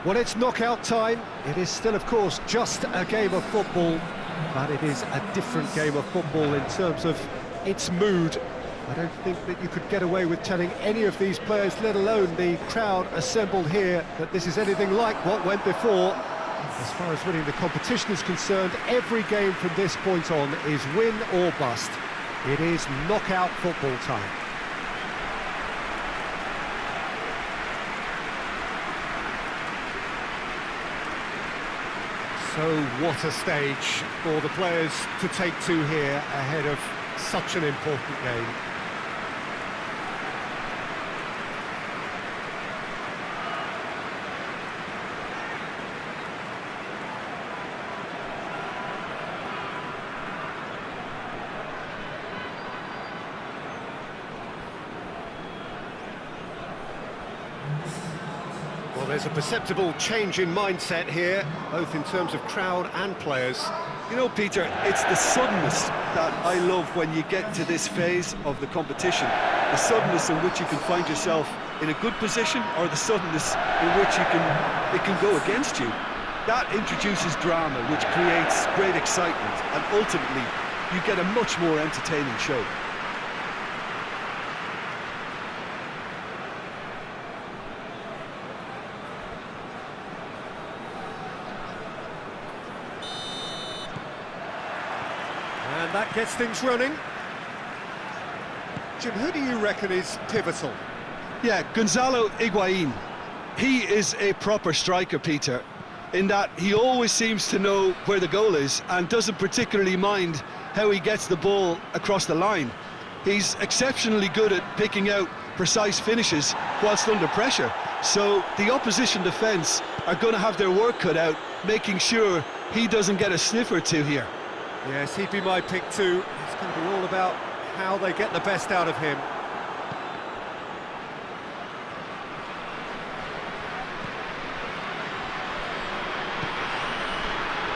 Well, it's knockout time. It is still, of course, just a game of football, but it is a different game of football in terms of its mood. I don't think that you could get away with telling any of these players, let alone the crowd assembled here, that this is anything like what went before. As far as winning the competition is concerned, every game from this point on is win or bust. It is knockout football time. So what a stage for the players to take to here ahead of such an important game. Well, there's a perceptible change in mindset here, both in terms of crowd and players. You know, Peter, it's the suddenness that I love when you get to this phase of the competition. The suddenness in which you can find yourself in a good position, or the suddenness in which it can go against you. That introduces drama, which creates great excitement, and ultimately you get a much more entertaining show. And that gets things running. Jim, who do you reckon is pivotal? Yeah, Gonzalo Higuain. He is a proper striker, Peter, in that he always seems to know where the goal is and doesn't particularly mind how he gets the ball across the line. He's exceptionally good at picking out precise finishes whilst under pressure. So the opposition defence are going to have their work cut out, making sure he doesn't get a sniff or two here. Yes, he'd be my pick too. It's going to be all about how they get the best out of him.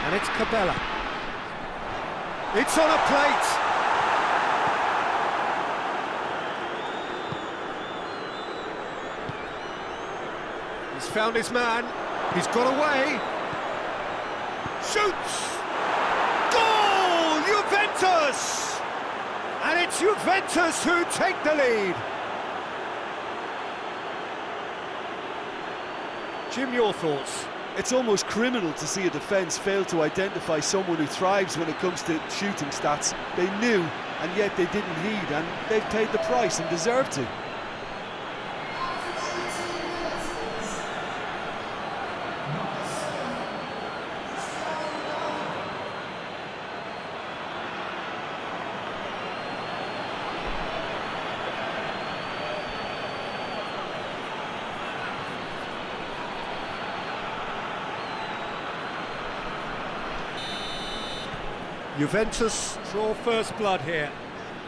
And it's Cabela. It's on a plate! He's found his man. He's got away. Shoots! Juventus! And it's Juventus who take the lead. Jim, your thoughts? It's almost criminal to see a defence fail to identify someone who thrives when it comes to shooting stats. They knew, and yet they didn't heed, and they've paid the price and deserve to. Juventus draw first blood here.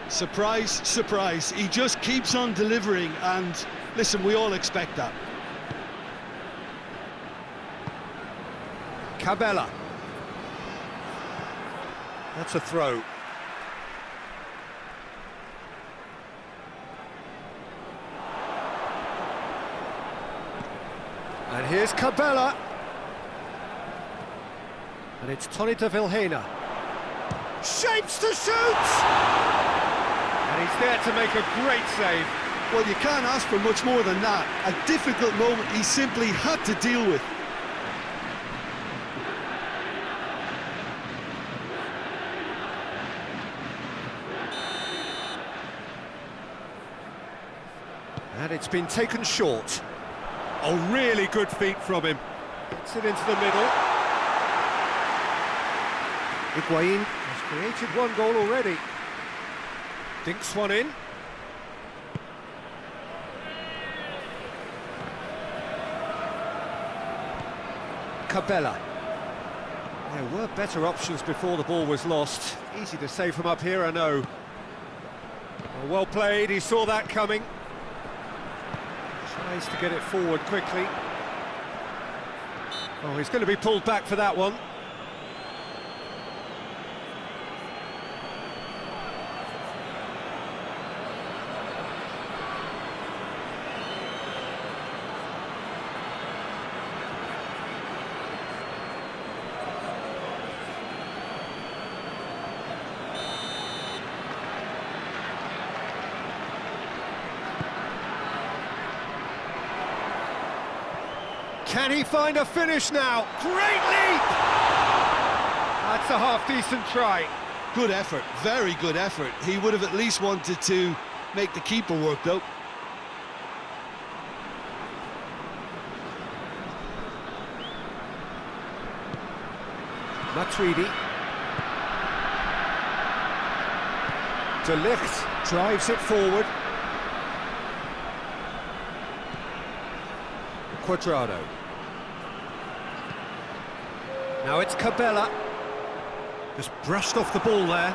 Surprise, surprise. He just keeps on delivering, and listen, we all expect that. Cabela. That's a throw. And here's Cabela. And it's Tony de Vilhena. Shapes to shoot! And he's there to make a great save. Well, you can't ask for much more than that. A difficult moment he simply had to deal with. And it's been taken short. A really good feat from him. Gets it into the middle. Higuain has created one goal already. Dinks one in. Cabela. There were better options before the ball was lost. Easy to save from up here, I know. Well played, he saw that coming. Tries to get it forward quickly. Oh, he's going to be pulled back for that one. Can he find a finish now? Great leap! That's a half-decent try. Good effort, very good effort. He would have at least wanted to make the keeper work, though. Matuidi. De Ligt drives it forward. Quadrado. Now it's Cabela. Just brushed off the ball there.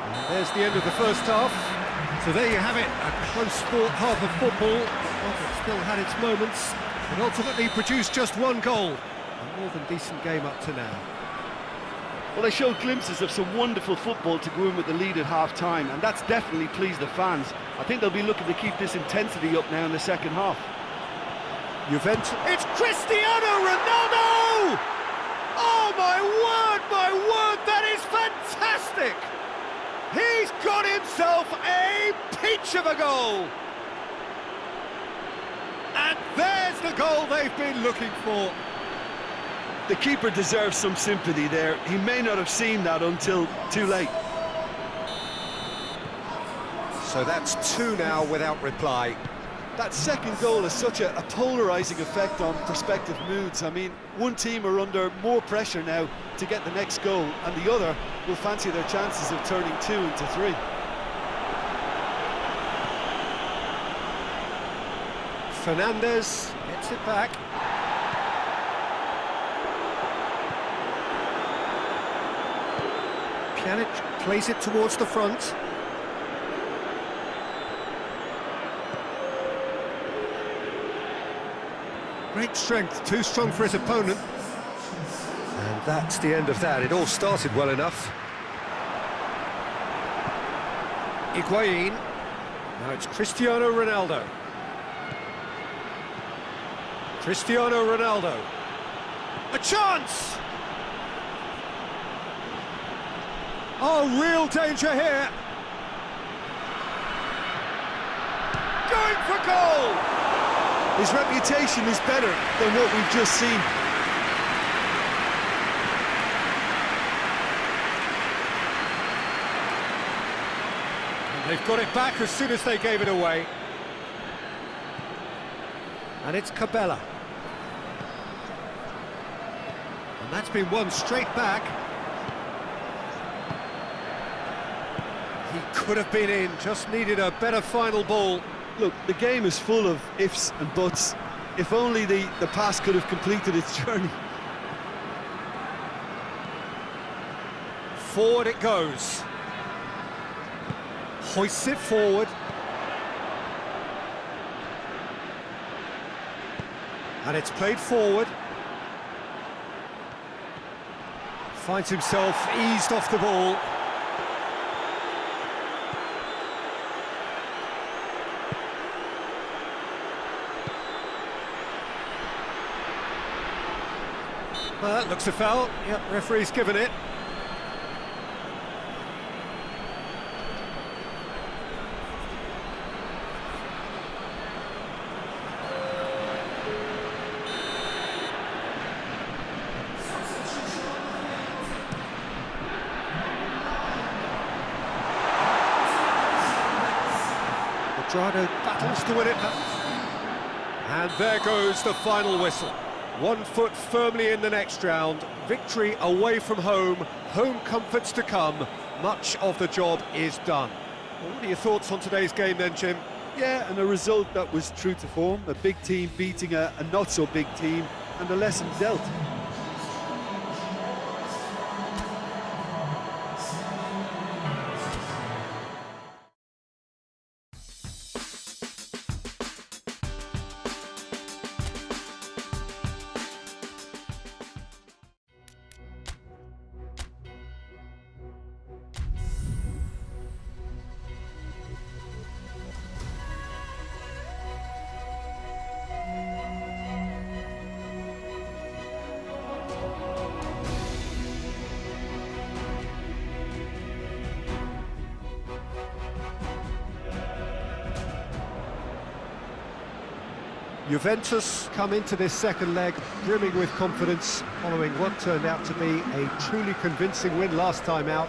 And there's the end of the first half. So there you have it, a close sport half of football. Well, it still had its moments, but ultimately produced just one goal. A more than decent game up to now. Well, they showed glimpses of some wonderful football to go in with the lead at half-time, and that's definitely pleased the fans. I think they'll be looking to keep this intensity up now in the second half. Juventus. It's Cristiano Ronaldo! Oh, my word, that is fantastic! He's got himself a peach of a goal! And there's the goal they've been looking for. The keeper deserves some sympathy there. He may not have seen that until too late. So that's 2 now without reply. That second goal has such a polarising effect on prospective moods. I mean, one team are under more pressure now to get the next goal, and the other will fancy their chances of turning 2 into 3. Fernandez gets it back. Pjanic plays it towards the front. Great strength, too strong for his opponent. And that's the end of that. It all started well enough. Higuain. Now it's Cristiano Ronaldo. Cristiano Ronaldo. A chance! Oh, real danger here. Going for goal! His reputation is better than what we've just seen. And they've got it back as soon as they gave it away. And it's Cabela. And that's been won straight back. He could have been in, just needed a better final ball. Look, the game is full of ifs and buts. If only the pass could have completed its journey. Forward it goes. Hoists it forward. And it's played forward. Finds himself eased off the ball. That looks a foul. Yep, referee's given it. Quadrado battles to win it. And there goes the final whistle. 1 foot firmly in the next round. Victory away from home. Home comforts to come. Much of the job is done. Well, what are your thoughts on today's game then, Jim? Yeah, and a result that was true to form. A big team beating a not-so-big team, and a lesson dealt. Juventus come into this second leg brimming with confidence, following what turned out to be a truly convincing win last time out,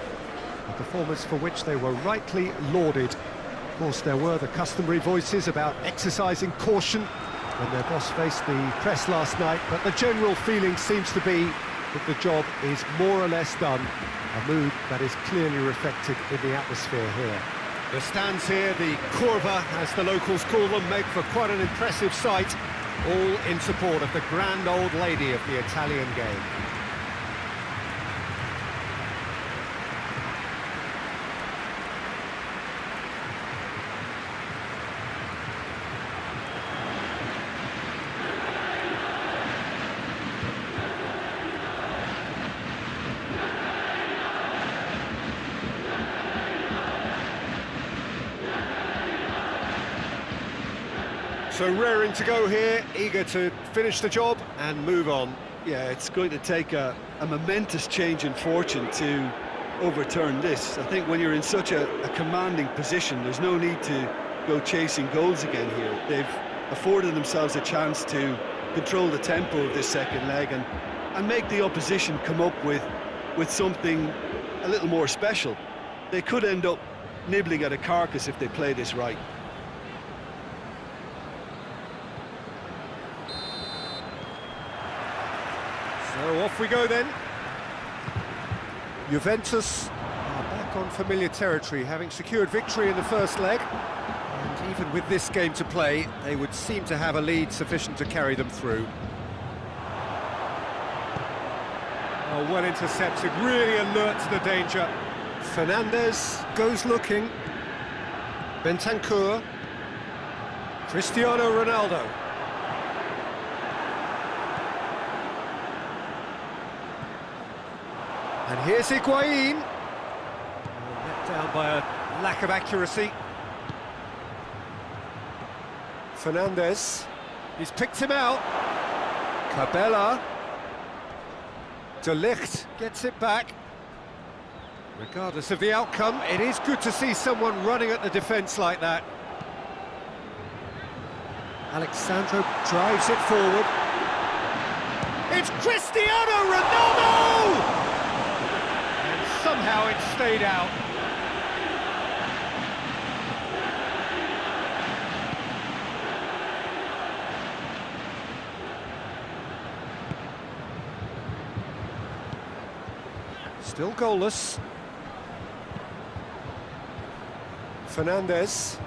a performance for which they were rightly lauded. Of course, there were the customary voices about exercising caution when their boss faced the press last night, but the general feeling seems to be that the job is more or less done, a mood that is clearly reflected in the atmosphere here. The stands here, the curva, as the locals call them, make for quite an impressive sight, all in support of the grand old lady of the Italian game. So raring to go here, eager to finish the job and move on. Yeah, it's going to take a momentous change in fortune to overturn this. I think when you're in such a commanding position, there's no need to go chasing goals again here. They've afforded themselves a chance to control the tempo of this second leg and make the opposition come up with something a little more special. They could end up nibbling at a carcass if they play this right. So off we go then. Juventus are back on familiar territory, having secured victory in the first leg. And even with this game to play, they would seem to have a lead sufficient to carry them through. Oh, well intercepted, really alert to the danger. Fernandez goes looking. Bentancur. Cristiano Ronaldo. And here's Higuain. Let down by a lack of accuracy. Fernandez. He's picked him out. Cabella. De Ligt gets it back. Regardless of the outcome, it is good to see someone running at the defence like that. Alexandro drives it forward. It's Cristiano Ronaldo! Somehow it stayed out. Still goalless. Fernandez.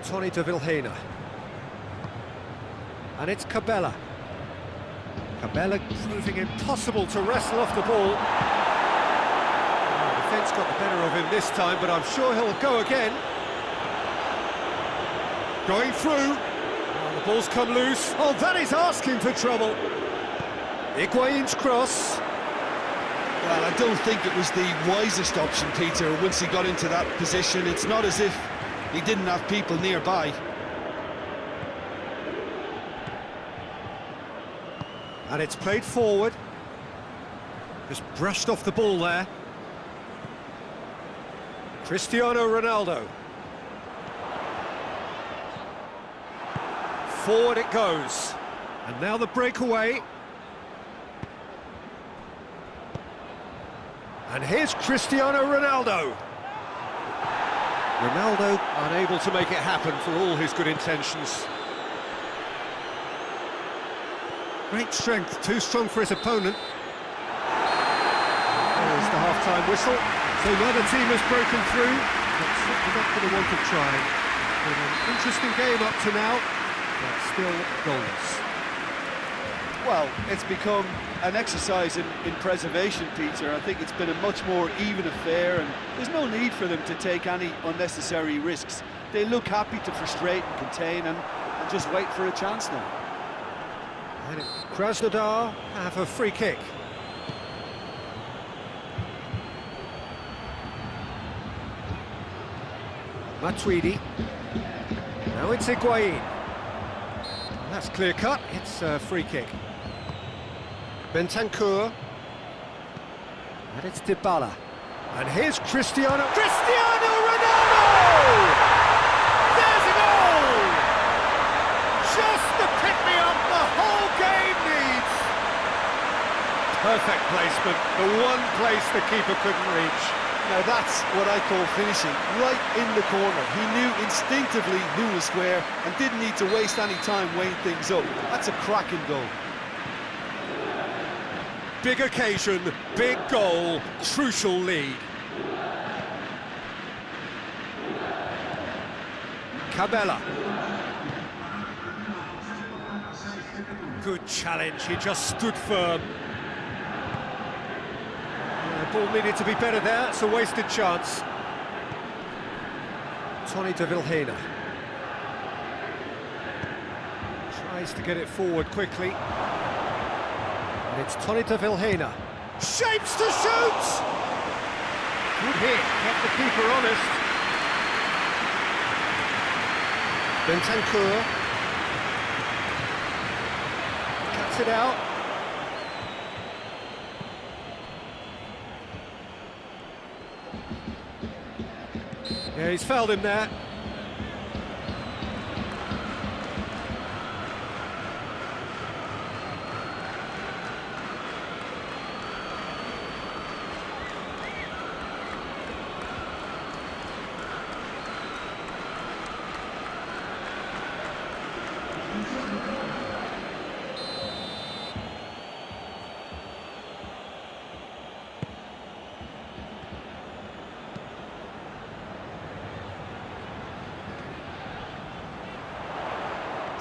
Tony de Vilhena. And it's Cabella. Cabella proving impossible to wrestle off the ball. Defence got the better of him this time, but I'm sure he'll go again. Going through. Oh, the ball's come loose. Oh, that is asking for trouble. Higuain's cross. Well, I don't think it was the wisest option, Peter, once he got into that position. It's not as if he didn't have people nearby. And it's played forward. Just brushed off the ball there. Cristiano Ronaldo. Forward it goes. And now the breakaway. And here's Cristiano Ronaldo. Ronaldo unable to make it happen for all his good intentions. Great strength, too strong for his opponent. There's the half-time whistle. So neither team has broken through, but certainly not for the want of trying. Been an interesting game up to now, but still goalless. Well, it's become an exercise in preservation, Peter. I think it's been a much more even affair, and there's no need for them to take any unnecessary risks. They look happy to frustrate and contain and just wait for a chance now. And Krasnodar have a free kick. Matuidi. Now it's Higuain. That's clear cut, it's a free kick. Bentancur. And it's Dybala. And here's Cristiano Ronaldo! There's a goal! perfect placement, the one place the keeper couldn't reach. Now that's what I call finishing, right in the corner. He knew instinctively who was square and didn't need to waste any time weighing things up. That's a cracking goal. Big occasion, big goal, crucial lead. Cabela. Good challenge, he just stood firm. The ball needed to be better there, it's a wasted chance. Tony de Vilhena. Tries to get it forward quickly. And it's Tony de Vilhena. Shapes to shoot! Good hit, kept the keeper honest. Bentancur. Cuts it out. Yeah, he's fouled him there.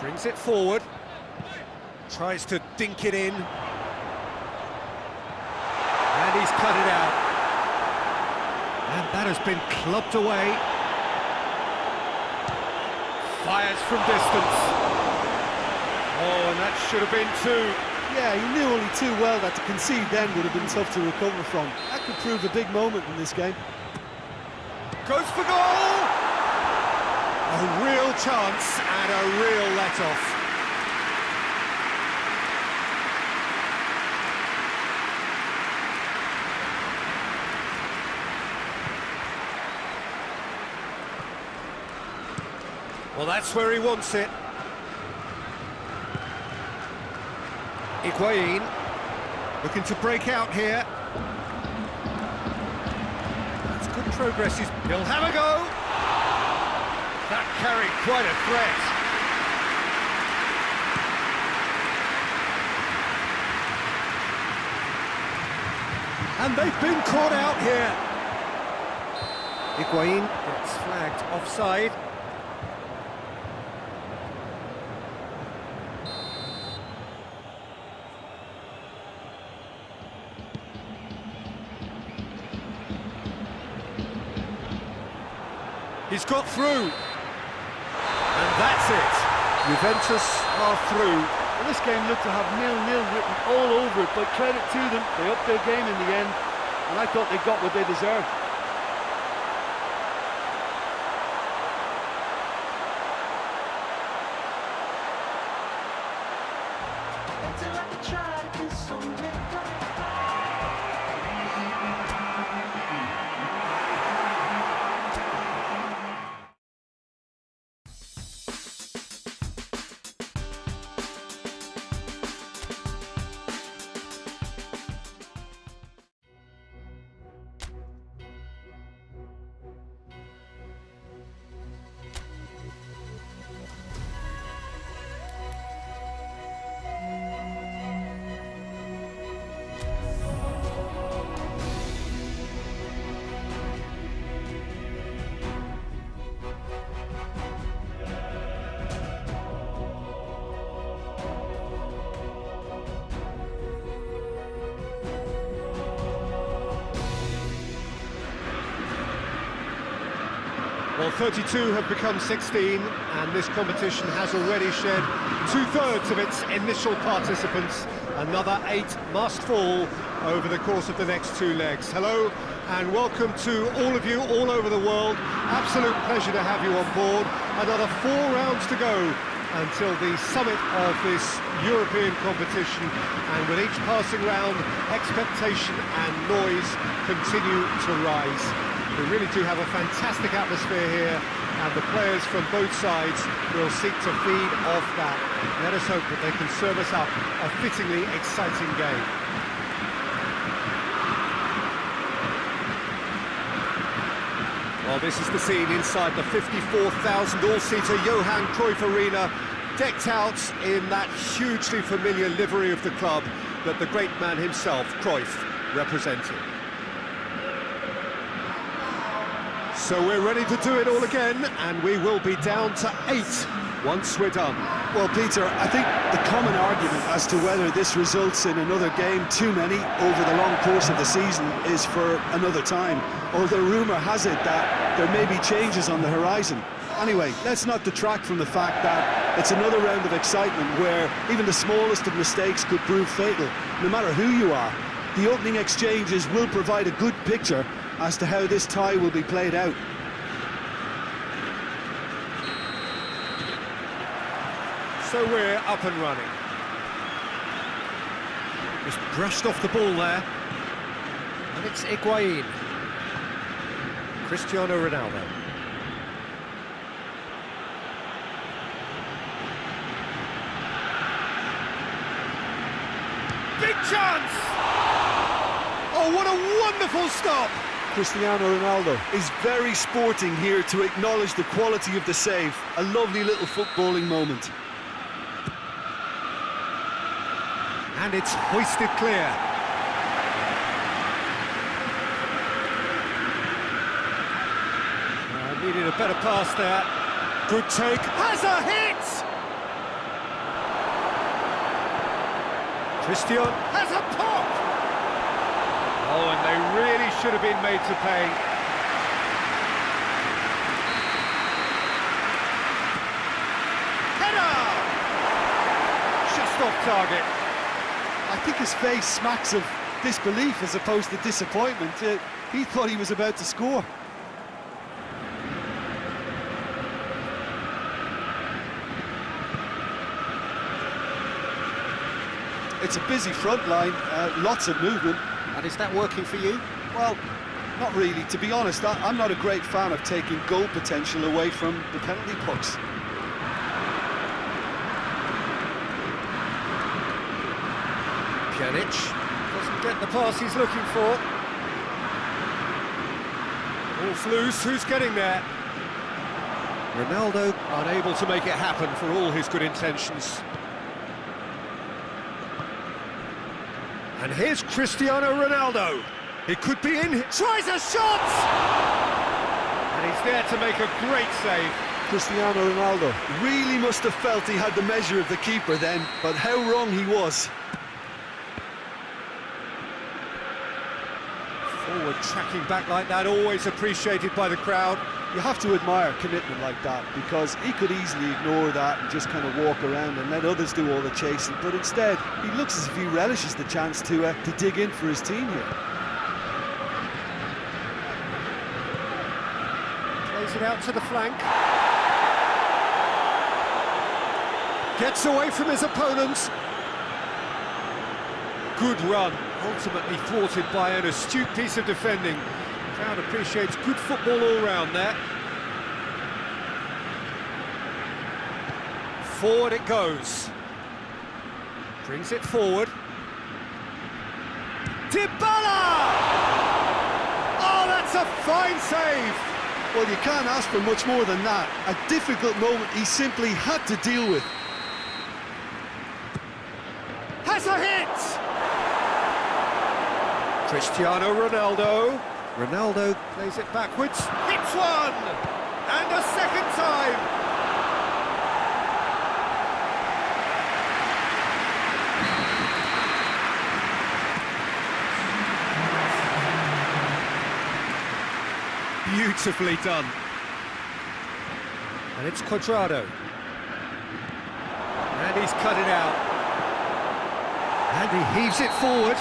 Brings it forward, tries to dink it in, and he's cut it out. And that has been clubbed away. Fires from distance. Oh, and that should have been two. Yeah, he knew only too well that to concede then would have been tough to recover from. That could prove a big moment in this game. Goes for goal! A real chance and a real let-off. Well, that's where he wants it. Higuain looking to break out here. That's good progress. He'll have a go. That carried quite a threat. And they've been caught out here. Higuain gets flagged offside. He's got through. And that's it. Juventus are through. Well, this game looked to have 0-0 written all over it, but credit to them, they upped their game in the end, and I thought they got what they deserved. Well, 32 have become 16, and this competition has already shed two-thirds of its initial participants. Another 8 must fall over the course of the next 2 legs. Hello, and welcome to all of you all over the world. Absolute pleasure to have you on board. Another 4 rounds to go until the summit of this European competition, and with each passing round, expectation and noise continue to rise. We really do have a fantastic atmosphere here, and the players from both sides will seek to feed off that. Let us hope that they can serve us up a fittingly exciting game. Well, this is the scene inside the 54,000 all-seater Johan Cruyff Arena, decked out in that hugely familiar livery of the club that the great man himself, Cruyff, represented. So we're ready to do it all again, and we will be down to 8 once we're done. Well, Peter, I think the common argument as to whether this results in another game, too many, over the long course of the season is for another time, although rumour has it that there may be changes on the horizon. Anyway, let's not detract from the fact that it's another round of excitement where even the smallest of mistakes could prove fatal, no matter who you are. The opening exchanges will provide a good picture as to how this tie will be played out. So we're up and running. Just brushed off the ball there. And it's Higuain. Cristiano Ronaldo. Big chance! Oh, what a wonderful stop! Cristiano Ronaldo is very sporting here to acknowledge the quality of the save. A lovely little footballing moment. And it's hoisted clear. Needed a better pass there. Good take. Has a hit! Christian has a pop! Oh, and they really should have been made to pay. Header! Just off target. I think his face smacks of disbelief as opposed to disappointment. He thought he was about to score. It's a busy front line, lots of movement. And is that working for you? Well, not really. To be honest, I'm not a great fan of taking goal potential away from the penalty box. Pjanic doesn't get the pass he's looking for. Ball's loose, who's getting there? Ronaldo unable to make it happen for all his good intentions. And here's Cristiano Ronaldo. It could be in, tries a shot! And he's there to make a great save. Cristiano Ronaldo really must have felt he had the measure of the keeper then, but how wrong he was. Forward tracking back like that, always appreciated by the crowd. You have to admire commitment like that, because he could easily ignore that and just kind of walk around and let others do all the chasing, but instead he looks as if he relishes the chance to dig in for his team here. Plays it out to the flank. Gets away from his opponents. Good run, ultimately thwarted by an astute piece of defending. Crowd appreciates good football all round there. Forward it goes. Brings it forward. Dybala! Oh, that's a fine save! Well, you can't ask for much more than that. A difficult moment he simply had to deal with. Has a hit! Cristiano Ronaldo. Ronaldo plays it backwards, hits one! And a second time! Beautifully done. And it's Cuadrado. And he's cut it out. And he heaves it forward.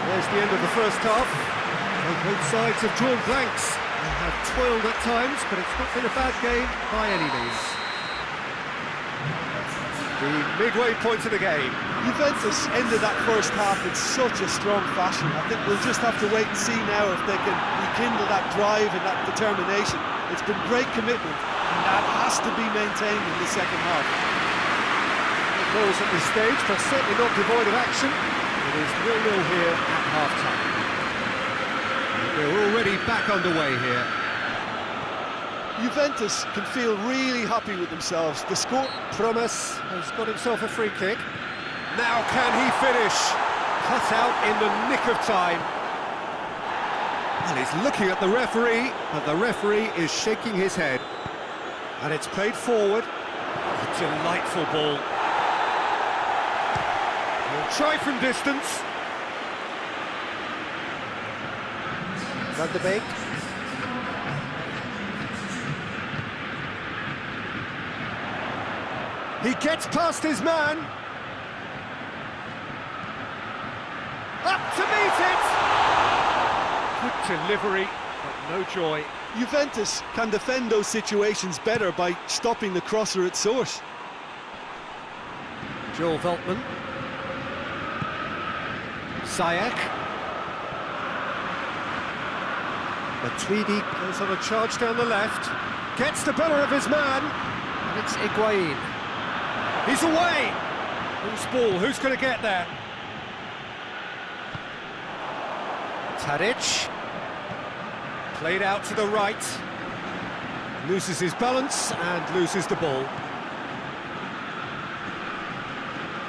There's the end of the first half. Well, both sides have drawn blanks. They have toiled at times, but it's not been a bad game by any means. The midway point of the game. Juventus ended that first half in such a strong fashion. I think we'll just have to wait and see now if they can rekindle that drive and that determination. It's been great commitment, and that has to be maintained in the second half. Goals at this stage, but certainly not devoid of action. It is 0-0 here at half-time. We're already back underway here. Juventus can feel really happy with themselves. The score... Promise has got himself a free kick. Now can he finish? Cut out in the nick of time. And he's looking at the referee, but the referee is shaking his head. And it's played forward. A delightful ball. He'll try from distance. Van de Beek. He gets past his man. Up to meet it! Good delivery, but no joy. Juventus can defend those situations better by stopping the crosser at source. Joel Veltman. Ziyech. Matuidi goes on a charge down the left. Gets the better of his man. And it's Higuain. He's away! Loose ball, who's going to get there? Tadic. Played out to the right. Loses his balance and loses the ball.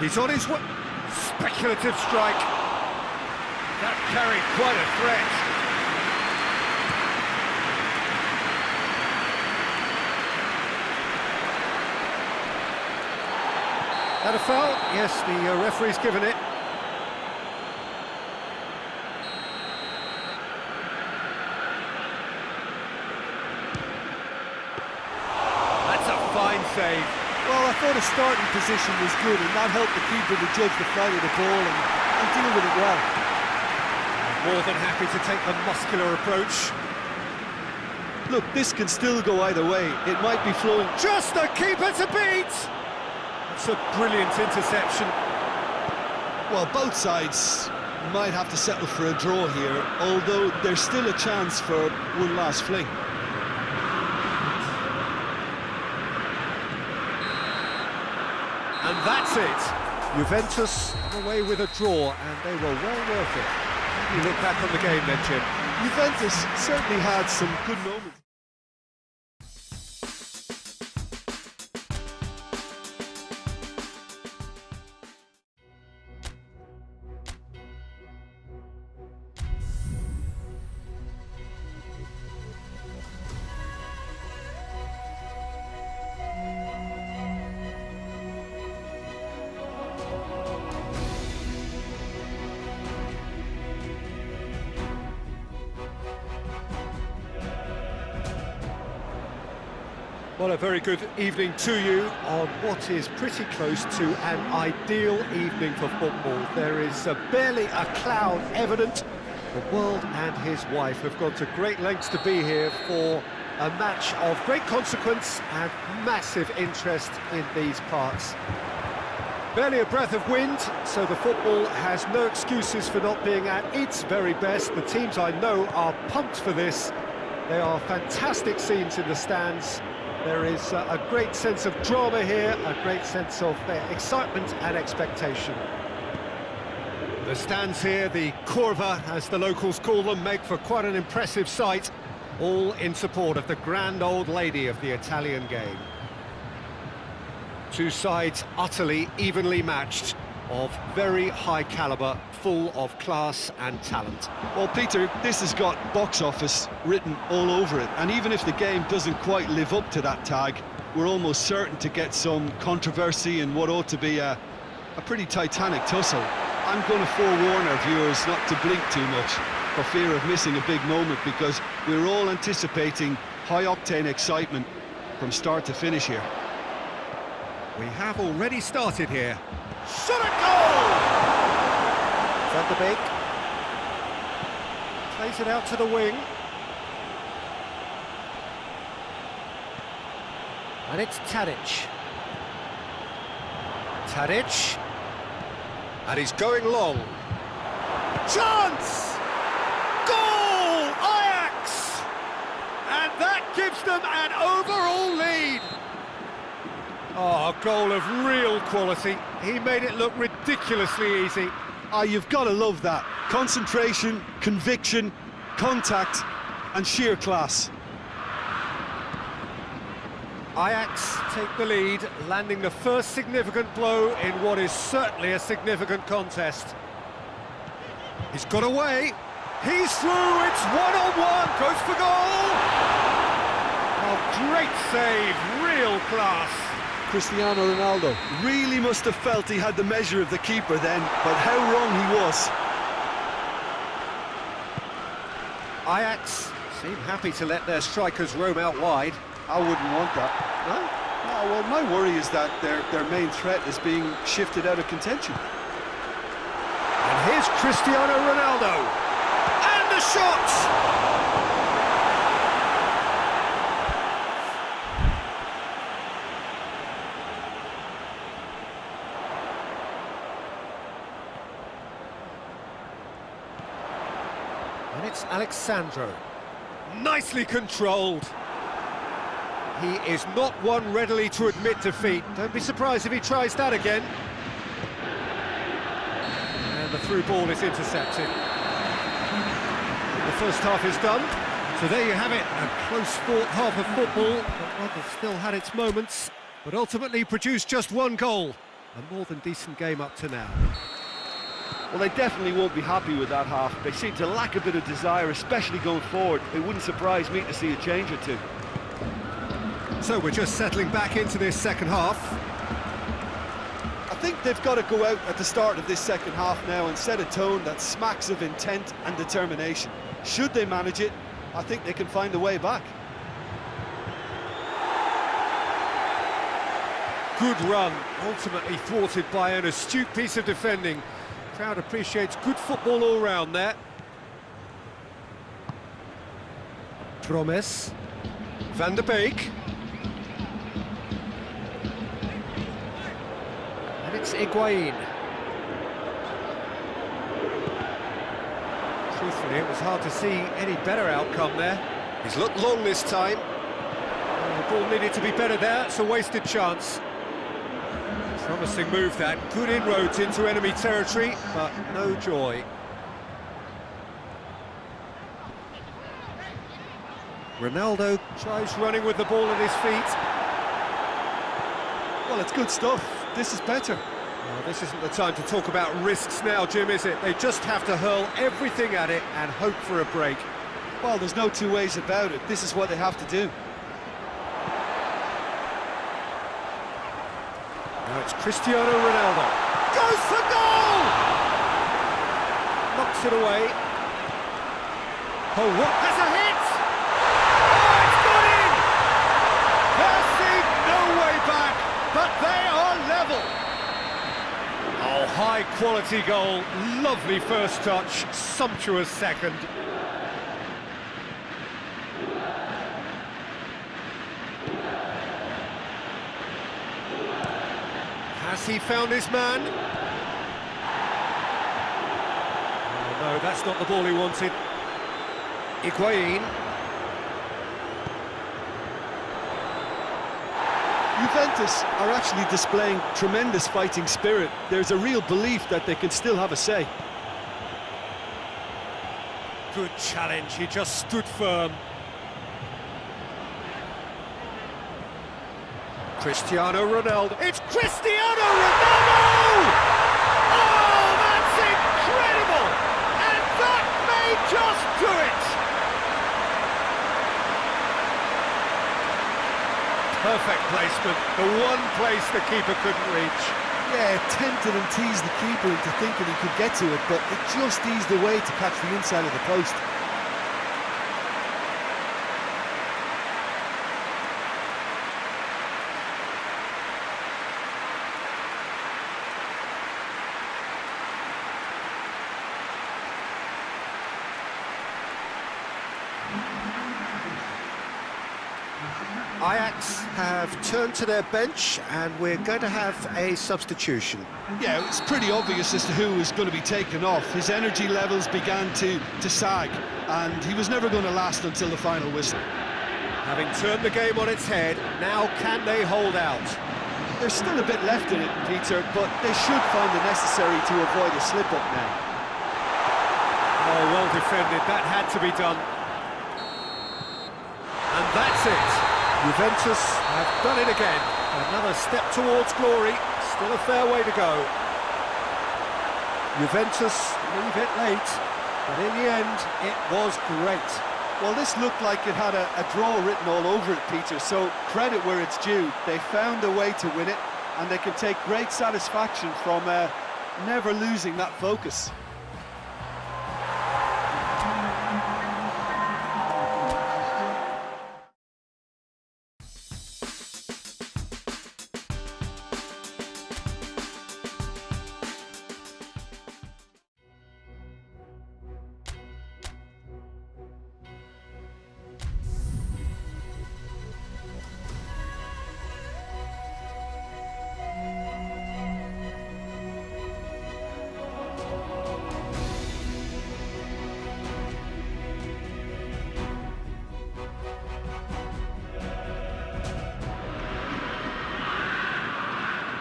He's on his way. Speculative strike. That carried quite a threat. That a foul? Yes, the referee's given it. That's a fine save. Well, I thought his starting position was good, and that helped the keeper to judge the flight of the ball and deal with it well. More than happy to take the muscular approach. Look, this can still go either way. It might be flowing. Just the keeper to beat! It's a brilliant interception. Well, both sides might have to settle for a draw here, although there's still a chance for one last fling. And that's it. Juventus away with a draw, and they were well worth it. How do you look back on the game then, Jim? Juventus certainly had some good moments. Well, a very good evening to you on what is pretty close to an ideal evening for football. There is barely a cloud evident. The world and his wife have gone to great lengths to be here for a match of great consequence and massive interest in these parts. Barely a breath of wind, so the football has no excuses for not being at its very best. The teams I know are pumped for this. They are fantastic scenes in the stands. There is a great sense of drama here, a great sense of excitement and expectation. The stands here, the curva, as the locals call them, make for quite an impressive sight, all in support of the grand old lady of the Italian game. Two sides utterly evenly matched, of very high calibre, full of class and talent. Well, Peter, this has got box office written all over it, and even if the game doesn't quite live up to that tag, we're almost certain to get some controversy in what ought to be a pretty titanic tussle. I'm going to forewarn our viewers not to blink too much for fear of missing a big moment, because we're all anticipating high-octane excitement from start to finish here. We have already started here. Shot a goal! Van de Beek plays it out to the wing. And it's Tadic. Tadic. And he's going long. Chance! Goal! Ajax! And that gives them an overall lead. Oh, a goal of real quality. He made it look ridiculously easy. You've got to love that. Concentration, conviction, contact and sheer class. Ajax take the lead, landing the first significant blow in what is certainly a significant contest. He's got away, he's through, it's one-on-one, goes for goal! Oh, great save, real class. Cristiano Ronaldo really must have felt he had the measure of the keeper then, but how wrong he was. Ajax seem happy to let their strikers roam out wide. I wouldn't want that. No? No, well, my worry is that their main threat is being shifted out of contention. And here's Cristiano Ronaldo. And the shot! And it's Alexandro. Nicely controlled. He is not one readily to admit defeat. Don't be surprised if he tries that again. And the through ball is intercepted. The first half is done. So there you have it, a close-fought half of football, but one that still had its moments, but ultimately produced just one goal. A more than decent game up to now. Well, they definitely won't be happy with that half. They seem to lack a bit of desire, especially going forward. It wouldn't surprise me to see a change or two. So we're just settling back into this second half. I think they've got to go out at the start of this second half now and set a tone that smacks of intent and determination. Should they manage it, I think they can find a way back. Good run, ultimately thwarted by an astute piece of defending. Crowd appreciates good football all round there. Promes. Van der Beek. And it's Higuain. Truthfully, it was hard to see any better outcome there. He's looked long this time. The ball needed to be better there, it's a wasted chance. Promising move that, good inroads into enemy territory, but no joy. Ronaldo tries running with the ball at his feet. Well, it's good stuff. This is better. Well, this isn't the time to talk about risks now, Jim, is it? They just have to hurl everything at it and hope for a break. Well, there's no two ways about it. This is what they have to do. Now it's Cristiano Ronaldo. Goes for goal! Knocks it away. Oh, what? Has a hit! Oh, it's got in! There seemed no way back, but they are level. Oh, high-quality goal. Lovely first touch, sumptuous second. Has he found his man? Oh, no, that's not the ball he wanted. Higuain. Juventus are actually displaying tremendous fighting spirit. There's a real belief that they can still have a say. Good challenge, he just stood firm. Cristiano Ronaldo. It's Cristiano Ronaldo! Oh, that's incredible! And that may just do it! Perfect placement, the one place the keeper couldn't reach. Yeah, tempted and teased the keeper into thinking he could get to it, but it just eased away to catch the inside of the post. Ajax have turned to their bench and we're going to have a substitution. Yeah, it's pretty obvious as to who was going to be taken off. His energy levels began to sag, and he was never going to last until the final whistle. Having turned the game on its head, now can they hold out? There's still a bit left in it, Peter, but they should find it necessary to avoid a slip-up now. Oh, Oh, well defended, that had to be done. And that's it. Juventus have done it again. Another step towards glory, still a fair way to go. Juventus leave it late, but in the end, it was great. Well, this looked like it had a draw written all over it, Peter, so credit where it's due. They found a way to win it, and they can take great satisfaction from never losing that focus.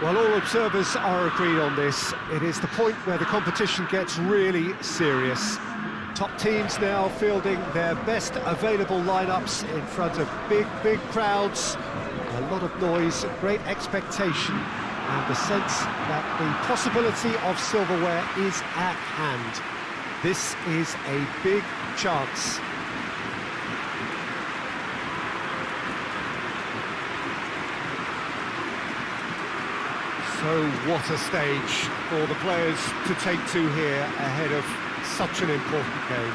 Well, all observers are agreed on this. It is the point where the competition gets really serious. Top teams now fielding their best available lineups in front of big crowds. A lot of noise, great expectation, and the sense that the possibility of silverware is at hand. This is a big chance. So what a stage for the players to take to here ahead of such an important game.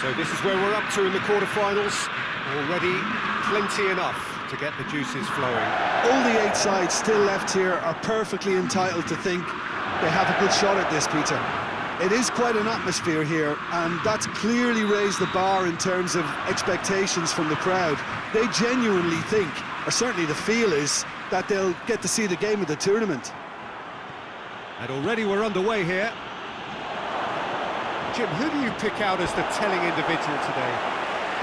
So this is where we're up to in the quarter-finals. Already plenty enough to get the juices flowing. All the 8 sides still left here are perfectly entitled to think they have a good shot at this, Peter. It is quite an atmosphere here, and that's clearly raised the bar in terms of expectations from the crowd. They genuinely think, or certainly the feel is, that they'll get to see the game of the tournament. And already we're underway here. Jim, who do you pick out as the telling individual today?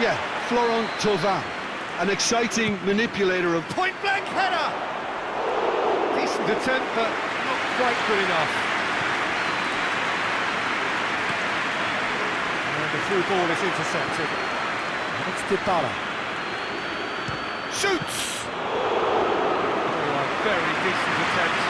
Yeah, Florent Thauvin, an exciting manipulator of... Point-blank header! Decent attempt, but not quite good enough. And the through ball is intercepted. And it's Dybala. Shoots! Oh, a very decent attempt.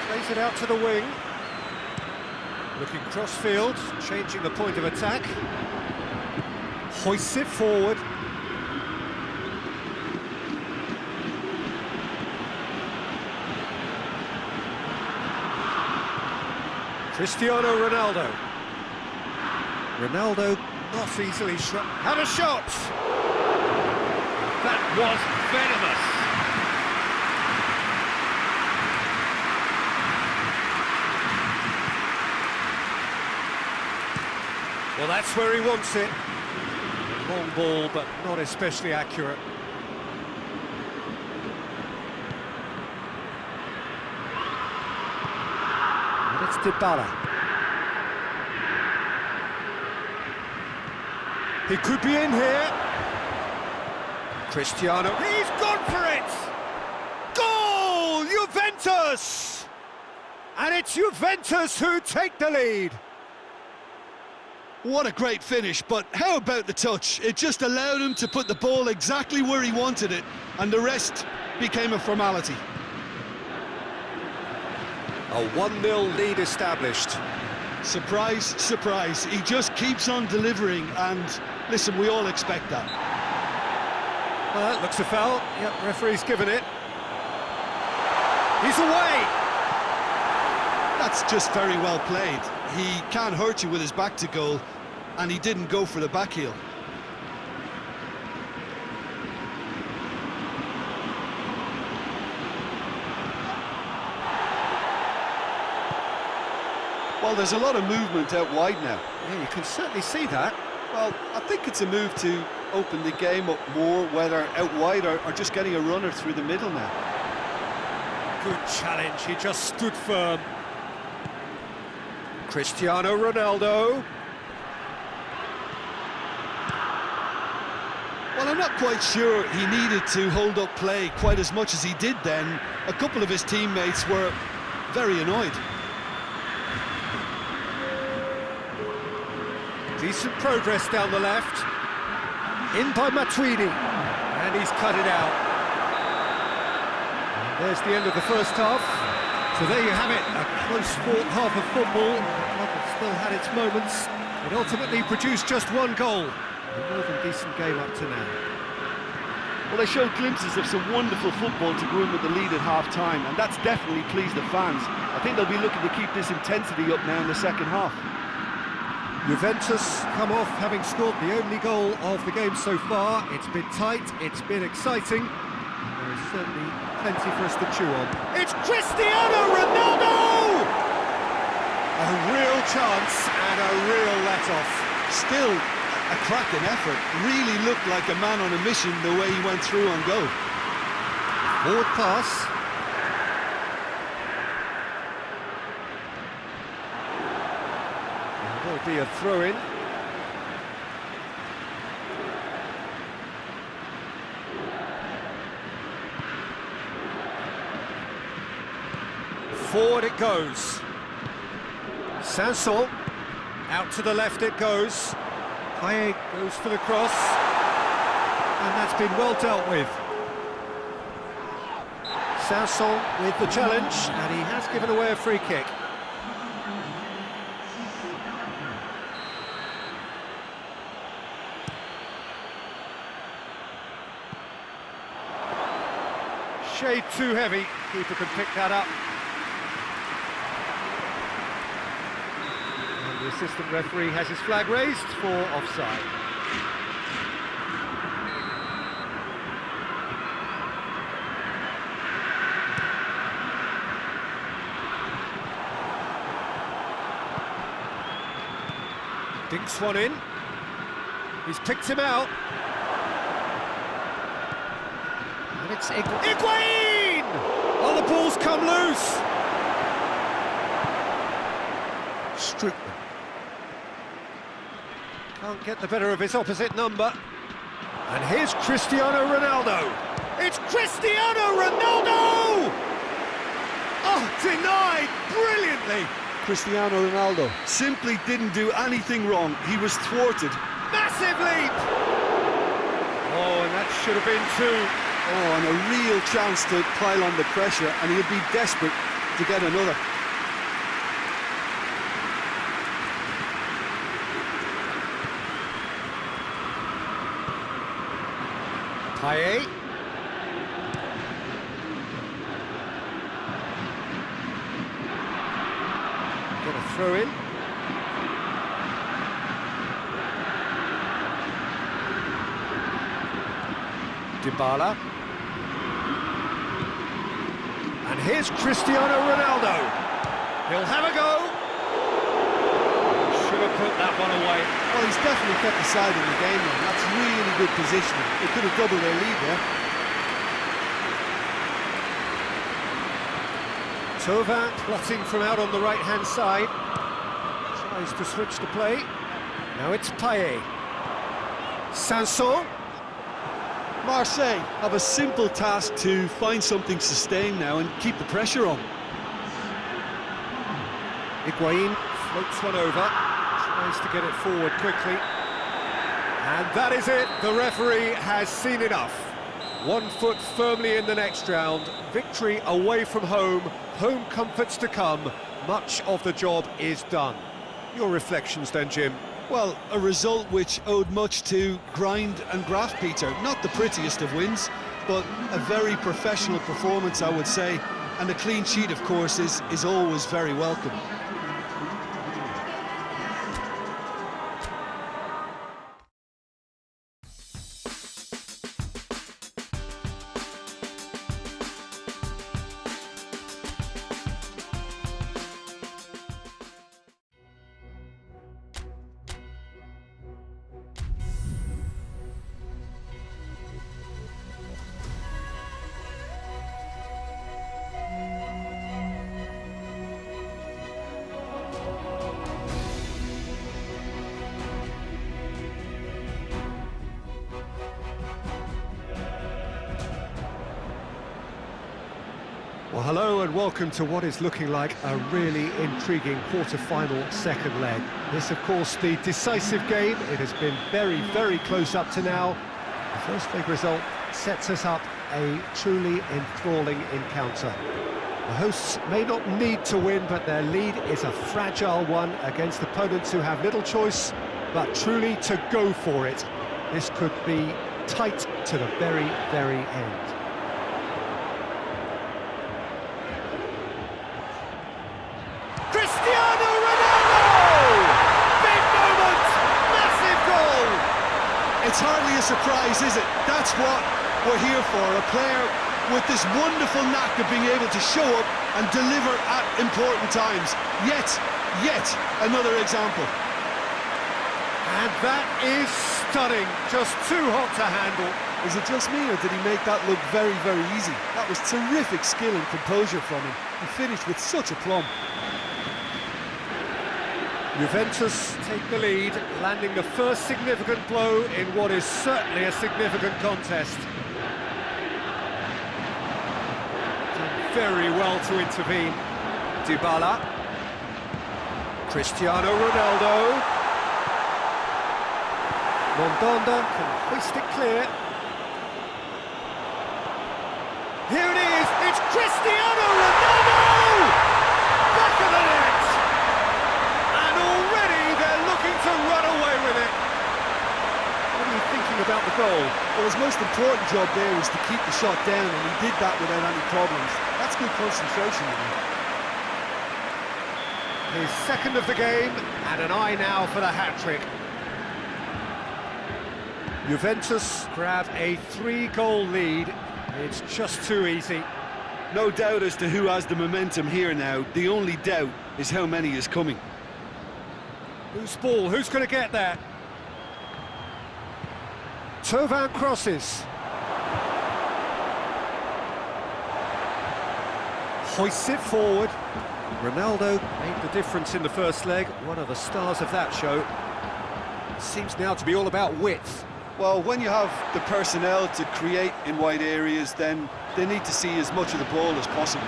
Plays it out to the wing. Looking cross-field, changing the point of attack. Hoists it forward. Cristiano Ronaldo. Ronaldo not easily shot. Had a shot! That was venomous. Well, that's where he wants it. Long ball, but not especially accurate. And it's Dybala. He could be in here. Cristiano, he's gone for it! Goal! Juventus! And it's Juventus who take the lead. What a great finish, but how about the touch? It just allowed him to put the ball exactly where he wanted it, and the rest became a formality. A 1-0 lead established. Surprise, surprise. He just keeps on delivering, and listen, we all expect that. Well, that looks a foul. Yep, referee's given it. He's away! That's just very well played. He can't hurt you with his back to goal, and he didn't go for the back heel. Well, there's a lot of movement out wide now. Yeah, you can certainly see that. Well, I think it's a move to open the game up more, whether out wide or just getting a runner through the middle now. Good challenge, he just stood firm. Cristiano Ronaldo. Well, I'm not quite sure he needed to hold up play quite as much as he did then. A couple of his teammates were very annoyed. Decent progress down the left. In by Matuidi. And he's cut it out. And there's the end of the first half. So there you have it, a close-fought half of football. It still had its moments. It ultimately produced just one goal. A more than decent game up to now. Well, they showed glimpses of some wonderful football to go in with the lead at half-time, and that's definitely pleased the fans. I think they'll be looking to keep this intensity up now in the second half. Juventus come off having scored the only goal of the game so far. It's been tight, it's been exciting, and there is certainly plenty for us to chew on. It's Cristiano Ronaldo! A real chance and a real let-off. Still a cracking effort. Really looked like a man on a mission the way he went through on goal. Forward pass. There'll be a throw-in. Forward it goes. Sanson. Out to the left it goes. Paye goes for the cross. And that's been well dealt with. Sanson with the challenge, and he has given away a free kick. Shade too heavy, keeper can pick that up. And the assistant referee has his flag raised for offside. Dinks one in. He's picked him out. And it's Higuain! Oh, the ball's come loose! Strickland. Can't get the better of his opposite number. And here's Cristiano Ronaldo. It's Cristiano Ronaldo! Oh, denied brilliantly! Cristiano Ronaldo simply didn't do anything wrong. He was thwarted. Massive leap! Oh, and that should have been two. Oh, and a real chance to pile on the pressure, and he'd be desperate to get another. Paye. Got a throw in. Dybala. And here's Cristiano Ronaldo. He'll have a go. Should have put that one away. Well, he's definitely kept the side in the game now. That's really good positioning. They could have doubled their lead there. Thauvin plotting from out on the right-hand side. Tries to switch the play. Now it's Paye. Sanson. Marseille have a simple task to find something sustained now and keep the pressure on. Higuain floats one over, tries to get it forward quickly. And that is it, the referee has seen enough. 1 foot firmly in the next round, victory away from home, home comforts to come, much of the job is done. Your reflections then, Jim? Well, a result which owed much to grind and graft, Peter. Not the prettiest of wins, but a very professional performance, I would say. And a clean sheet, of course, is always very welcome. Well, hello and welcome to what is looking like a really intriguing quarter-final second leg. This, of course, the decisive game. It has been very, very close up to now. The first leg result sets us up a truly enthralling encounter. The hosts may not need to win, but their lead is a fragile one against opponents who have little choice, but truly to go for it. This could be tight to the very, very end. Cristiano Ronaldo! Big moment! Massive goal! It's hardly a surprise, is it? That's what we're here for, a player with this wonderful knack of being able to show up and deliver at important times. Yet another example. And that is stunning, just too hot to handle. Is it just me, or did he make that look very, very easy? That was terrific skill and composure from him. He finished with such aplomb. Juventus take the lead, landing the first significant blow in what is certainly a significant contest. Done very well to intervene. Dybala. Cristiano Ronaldo. Mondonda can hoist it clear. Here it is, it's Cristiano Ronaldo! Back of the net! And already they're looking to run away with it. What are you thinking about the goal? Well, his most important job there was to keep the shot down, and he did that without any problems. That's good concentration. His second of the game, and an eye now for the hat-trick. Juventus grab a 3-goal lead. It's just too easy. No doubt as to who has the momentum here now. The only doubt is how many is coming. Whose ball? Who's going to get there? Tovan crosses. Hoists it forward. Ronaldo made the difference in the first leg, one of the stars of that show. Seems now to be all about width. Well, when you have the personnel to create in wide areas, then they need to see as much of the ball as possible.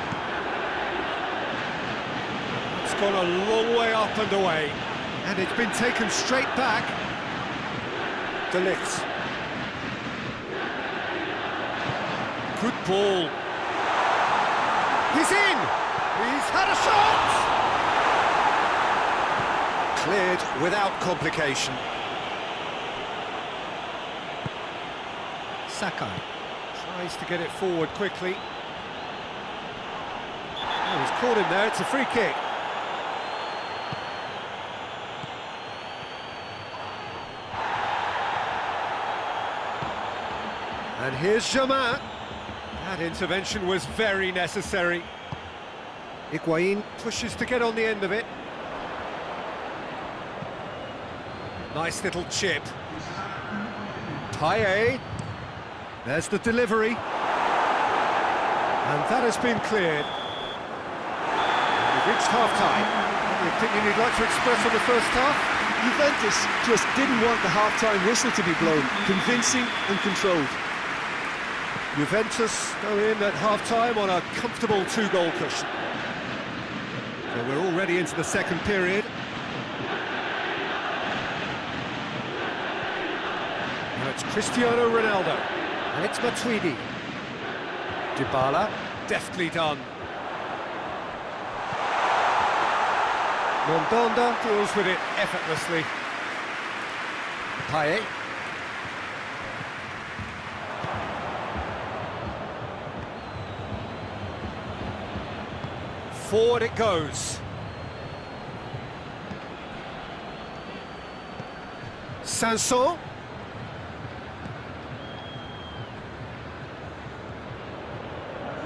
It's gone a long way up and away. And it's been taken straight back. De Ligt. Good ball. He's in! He's had a shot! Cleared without complication. Sakai tries to get it forward quickly. Oh, he's caught him there, it's a free kick. And here's Germain. That intervention was very necessary. Higuain pushes to get on the end of it. Nice little chip. Payet. There's the delivery. And that has been cleared. We've reached half-time. Any opinion you'd like to express on the first half? Juventus just didn't want the half-time whistle to be blown. Convincing and controlled. Juventus go in at half-time on a comfortable 2-goal cushion. So we're already into the second period. Now it's Cristiano Ronaldo. And it's Matuidi. Dybala, deftly done. Mondonda deals with it effortlessly. Payet. Forward it goes. Sanson.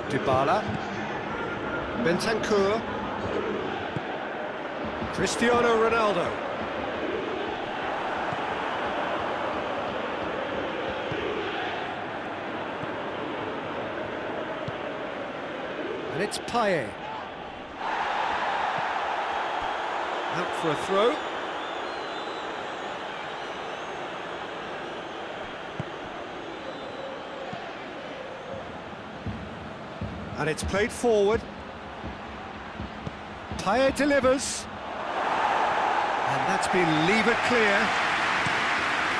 Dybala. Bentancur. Cristiano Ronaldo. And it's Payet. Out for a throw. And it's played forward. Payet delivers. And that's been levered clear.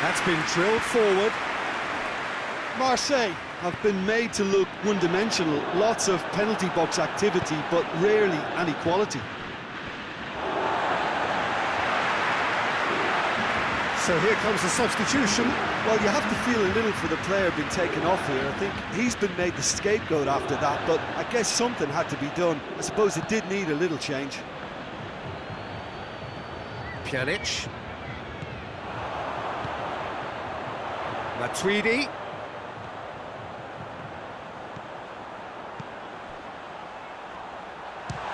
That's been drilled forward. Marseille have been made to look one-dimensional. Lots of penalty box activity, but rarely any quality. So here comes the substitution. Well, you have to feel a little for the player being taken off here. I think he's been made the scapegoat after that, but I guess something had to be done. I suppose it did need a little change. Pjanic. Matuidi.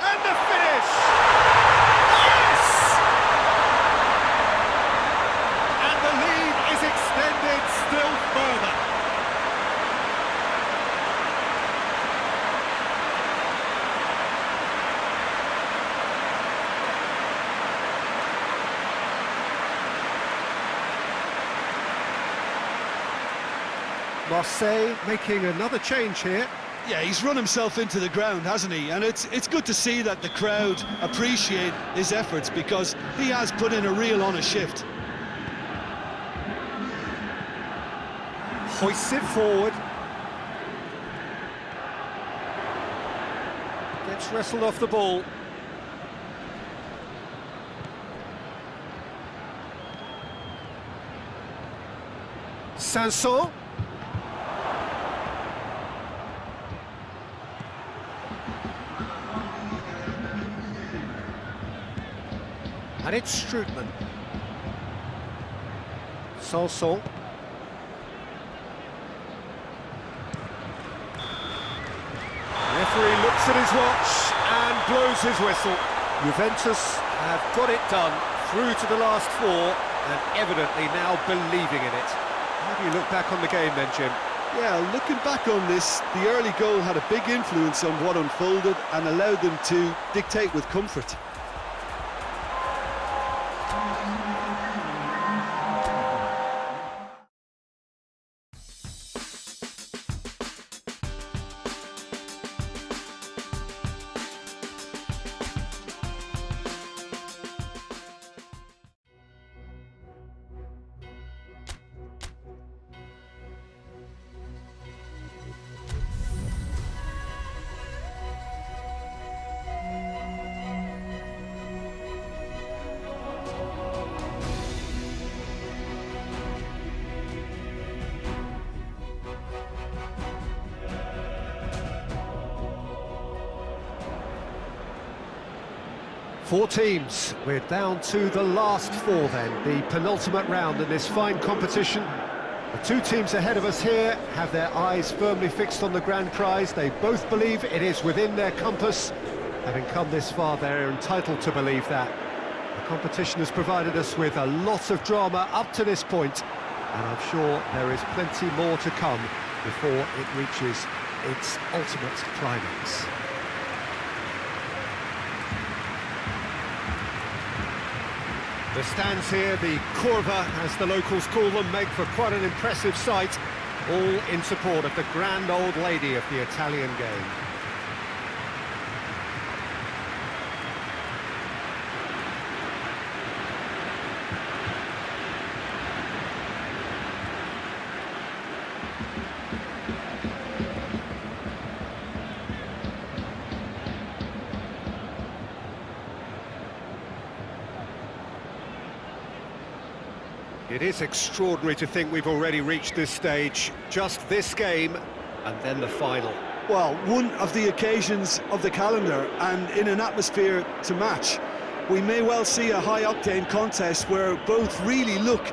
And the finish! Yes! And the lead is extended still further. Marseille making another change here. Yeah, he's run himself into the ground, hasn't he? And it's good to see that the crowd appreciate his efforts, because he has put in a real honest shift. Hoists it forward. Gets wrestled off the ball. Sanson. And it's Strootman. Sanson. Referee looks at his watch and blows his whistle. Juventus have got it done through to the last four and evidently now believing in it. How do you look back on the game then, Jim? Yeah, looking back on this, the early goal had a big influence on what unfolded and allowed them to dictate with comfort. Four teams, we're down to the last four then, the penultimate round in this fine competition. The two teams ahead of us here have their eyes firmly fixed on the grand prize. They both believe it is within their compass. Having come this far, they're entitled to believe that. The competition has provided us with a lot of drama up to this point, and I'm sure there is plenty more to come before it reaches its ultimate climax. The stands here, the curva, as the locals call them, make for quite an impressive sight, all in support of the grand old lady of the Italian game. It is extraordinary to think we've already reached this stage, just this game, and then the final. Well, one of the occasions of the calendar, and in an atmosphere to match. We may well see a high-octane contest where both really look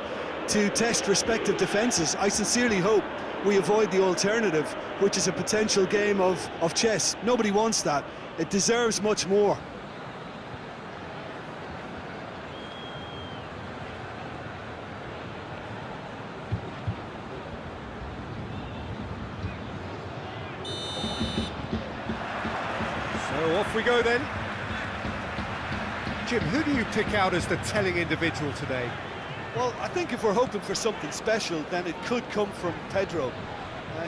to test respective defences. I sincerely hope we avoid the alternative, which is a potential game of chess. Nobody wants that. It deserves much more. So off we go then. Jim, who do you pick out as the telling individual today? Well, I think if we're hoping for something special, then it could come from Pedro.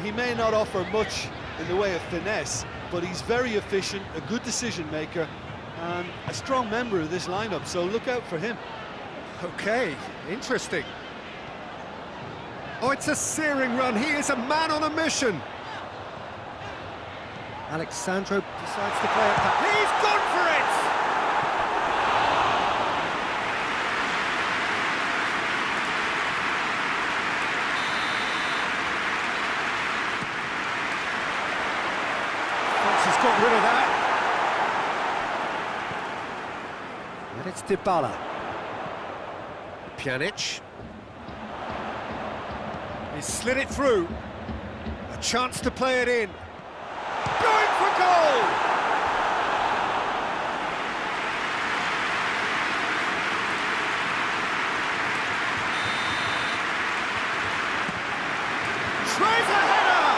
He may not offer much in the way of finesse, but he's very efficient, a good decision maker, and a strong member of this lineup, so look out for him. Okay, interesting. Oh, it's a searing run. He is a man on a mission. Alexandro decides to play it back. He's gone for it! Once he's got rid of that. And it's Dybala. Pjanic. He slid it through. A chance to play it in. Going for goal! Tries a header!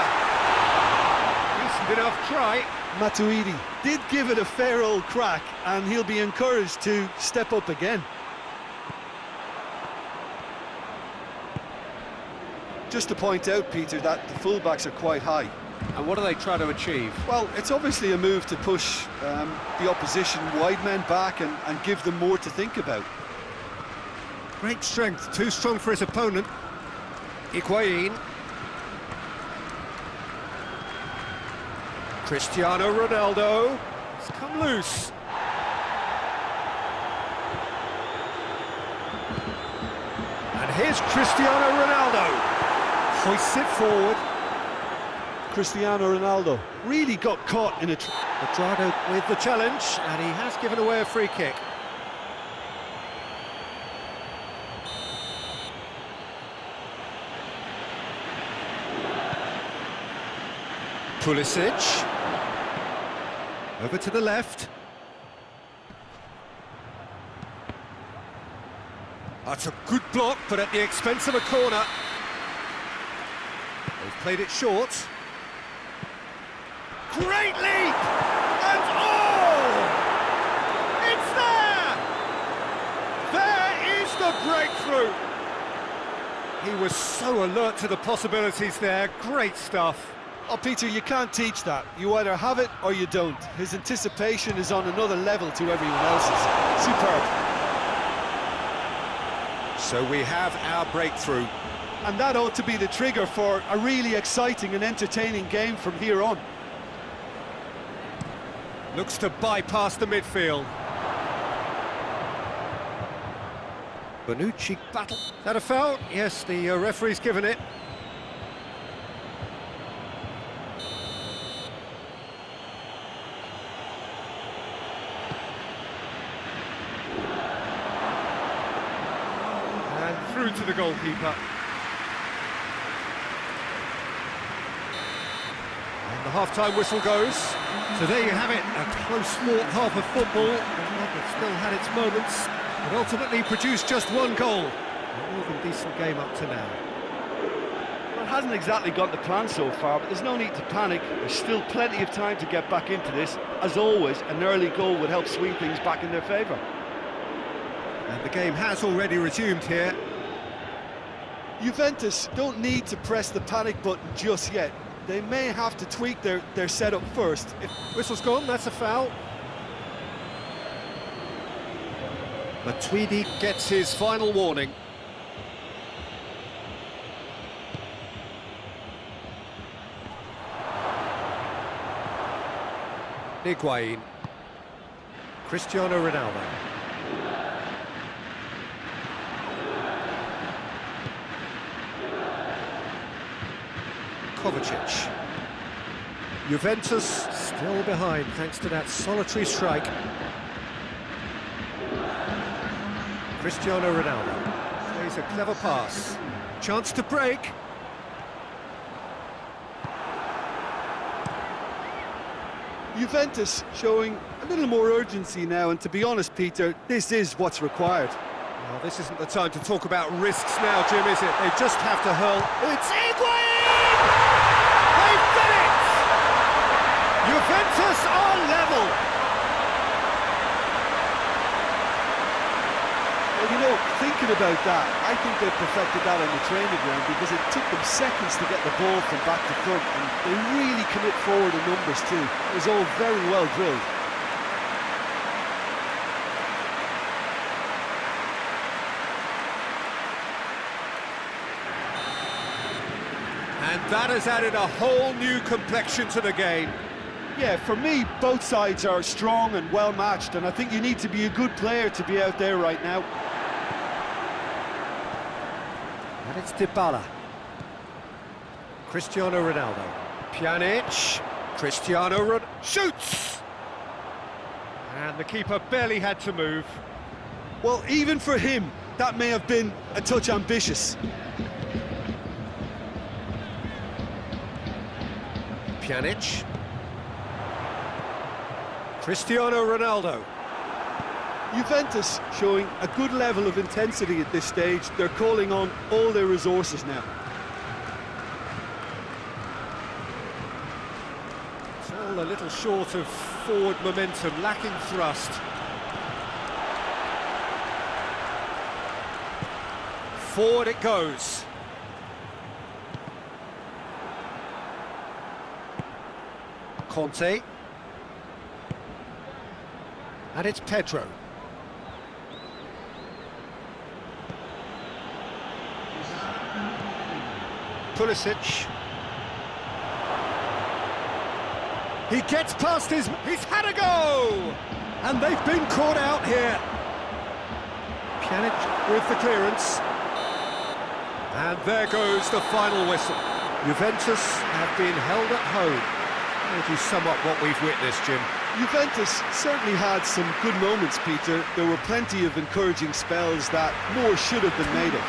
Decent enough try. Matuidi did give it a fair old crack, and he'll be encouraged to step up again. Just to point out, Peter, that the fullbacks are quite high. And what are they trying to achieve? Well, it's obviously a move to push the opposition wide men back and give them more to think about. Great strength, too strong for his opponent. Higuain. Cristiano Ronaldo. It's come loose. And here's Cristiano Ronaldo. Hoists it forward. Cristiano Ronaldo really got caught in a... Quadrado with the challenge, and he has given away a free kick. Pulisic. Over to the left. That's a good block, but at the expense of a corner. They've played it short. Great leap! And oh! It's there! There is the breakthrough! He was so alert to the possibilities there. Great stuff. Oh, Peter, you can't teach that. You either have it or you don't. His anticipation is on another level to everyone else's. Superb. So we have our breakthrough. And that ought to be the trigger for a really exciting and entertaining game from here on. Looks to bypass the midfield. Bonucci battle. Is that a foul? Yes, the referee's given it. And through to the goalkeeper. And the half-time whistle goes. So there you have it, a close-fought half of football. It still had its moments, but ultimately produced just one goal. A more than decent game up to now. Well, it hasn't exactly got the plan so far, but there's no need to panic. There's still plenty of time to get back into this. As always, an early goal would help swing things back in their favour. And the game has already resumed here. Juventus don't need to press the panic button just yet. They may have to tweak their setup first. Whistle's gone, that's a foul. Matuidi gets his final warning. Higuain. Cristiano Ronaldo. Kovacic. Juventus still behind thanks to that solitary strike. Cristiano Ronaldo plays a clever pass. Chance to break. Juventus showing a little more urgency now, and to be honest, Peter, this is what's required. Well, this isn't the time to talk about risks now, Jim, is it? They just have to hurl. It's Higuain! They've done it! Juventus are level! Well, you know, thinking about that. I think they perfected that on the training ground because it took them seconds to get the ball from back to front, and they really commit forward in numbers too. It was all very well drilled. And that has added a whole new complexion to the game. Yeah, for me, both sides are strong and well matched, and I think you need to be a good player to be out there right now. And it's Dybala. Cristiano Ronaldo. Pjanic. Cristiano Ronaldo shoots! And the keeper barely had to move. Well, even for him, that may have been a touch ambitious. Pjanic. Cristiano Ronaldo. Juventus showing a good level of intensity at this stage. They're calling on all their resources now. It's all a little short of forward momentum, lacking thrust. Forward it goes. Conte. And it's Pedro. Pulisic. He gets past he's had a go! And they've been caught out here. Pjanic with the clearance. And there goes the final whistle. Juventus have been held at home. How would you sum up what we've witnessed, Jim? Juventus certainly had some good moments, Peter. There were plenty of encouraging spells that more should have been made of.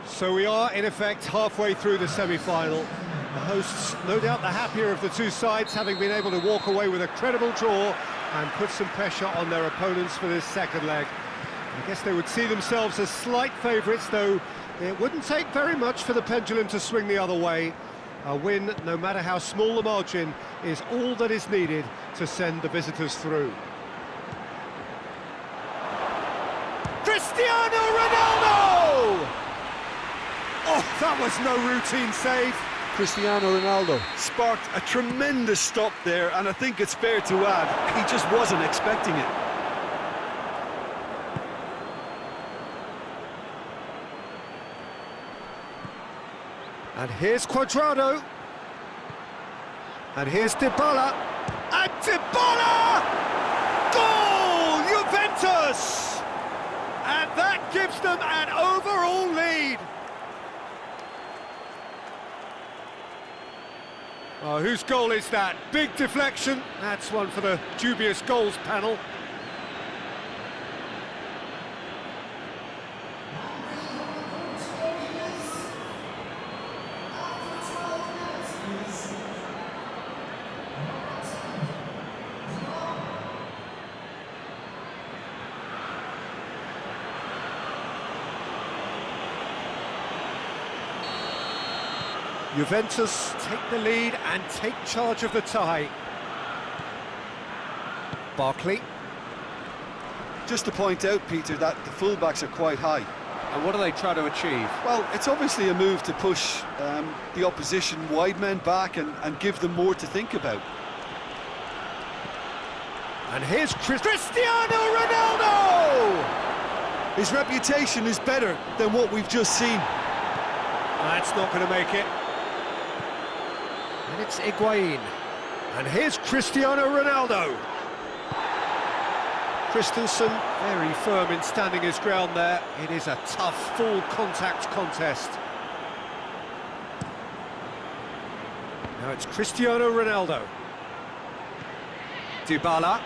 So we are, in effect, halfway through the semi-final. The hosts, no doubt the happier of the two sides, having been able to walk away with a credible draw and put some pressure on their opponents for this second leg. I guess they would see themselves as slight favourites, though it wouldn't take very much for the pendulum to swing the other way. A win, no matter how small the margin, is all that is needed to send the visitors through. Cristiano Ronaldo! Oh, that was no routine save. Cristiano Ronaldo sparked a tremendous stop there, and I think it's fair to add, he just wasn't expecting it. And here's Cuadrado. And here's Dybala. And Dybala! Goal! Juventus! And that gives them an overall lead. Oh, whose goal is that? Big deflection. That's one for the dubious goals panel. Juventus take the lead and take charge of the tie. Barkley. Just to point out, Peter, that the fullbacks are quite high. And what do they try to achieve? Well, it's obviously a move to push the opposition wide men back and give them more to think about. And here's Cristiano Ronaldo! His reputation is better than what we've just seen. That's not going to make it. And it's Higuain. And here's Cristiano Ronaldo. Christensen, very firm in standing his ground there. It is a tough, full-contact contest. Now it's Cristiano Ronaldo. Dybala.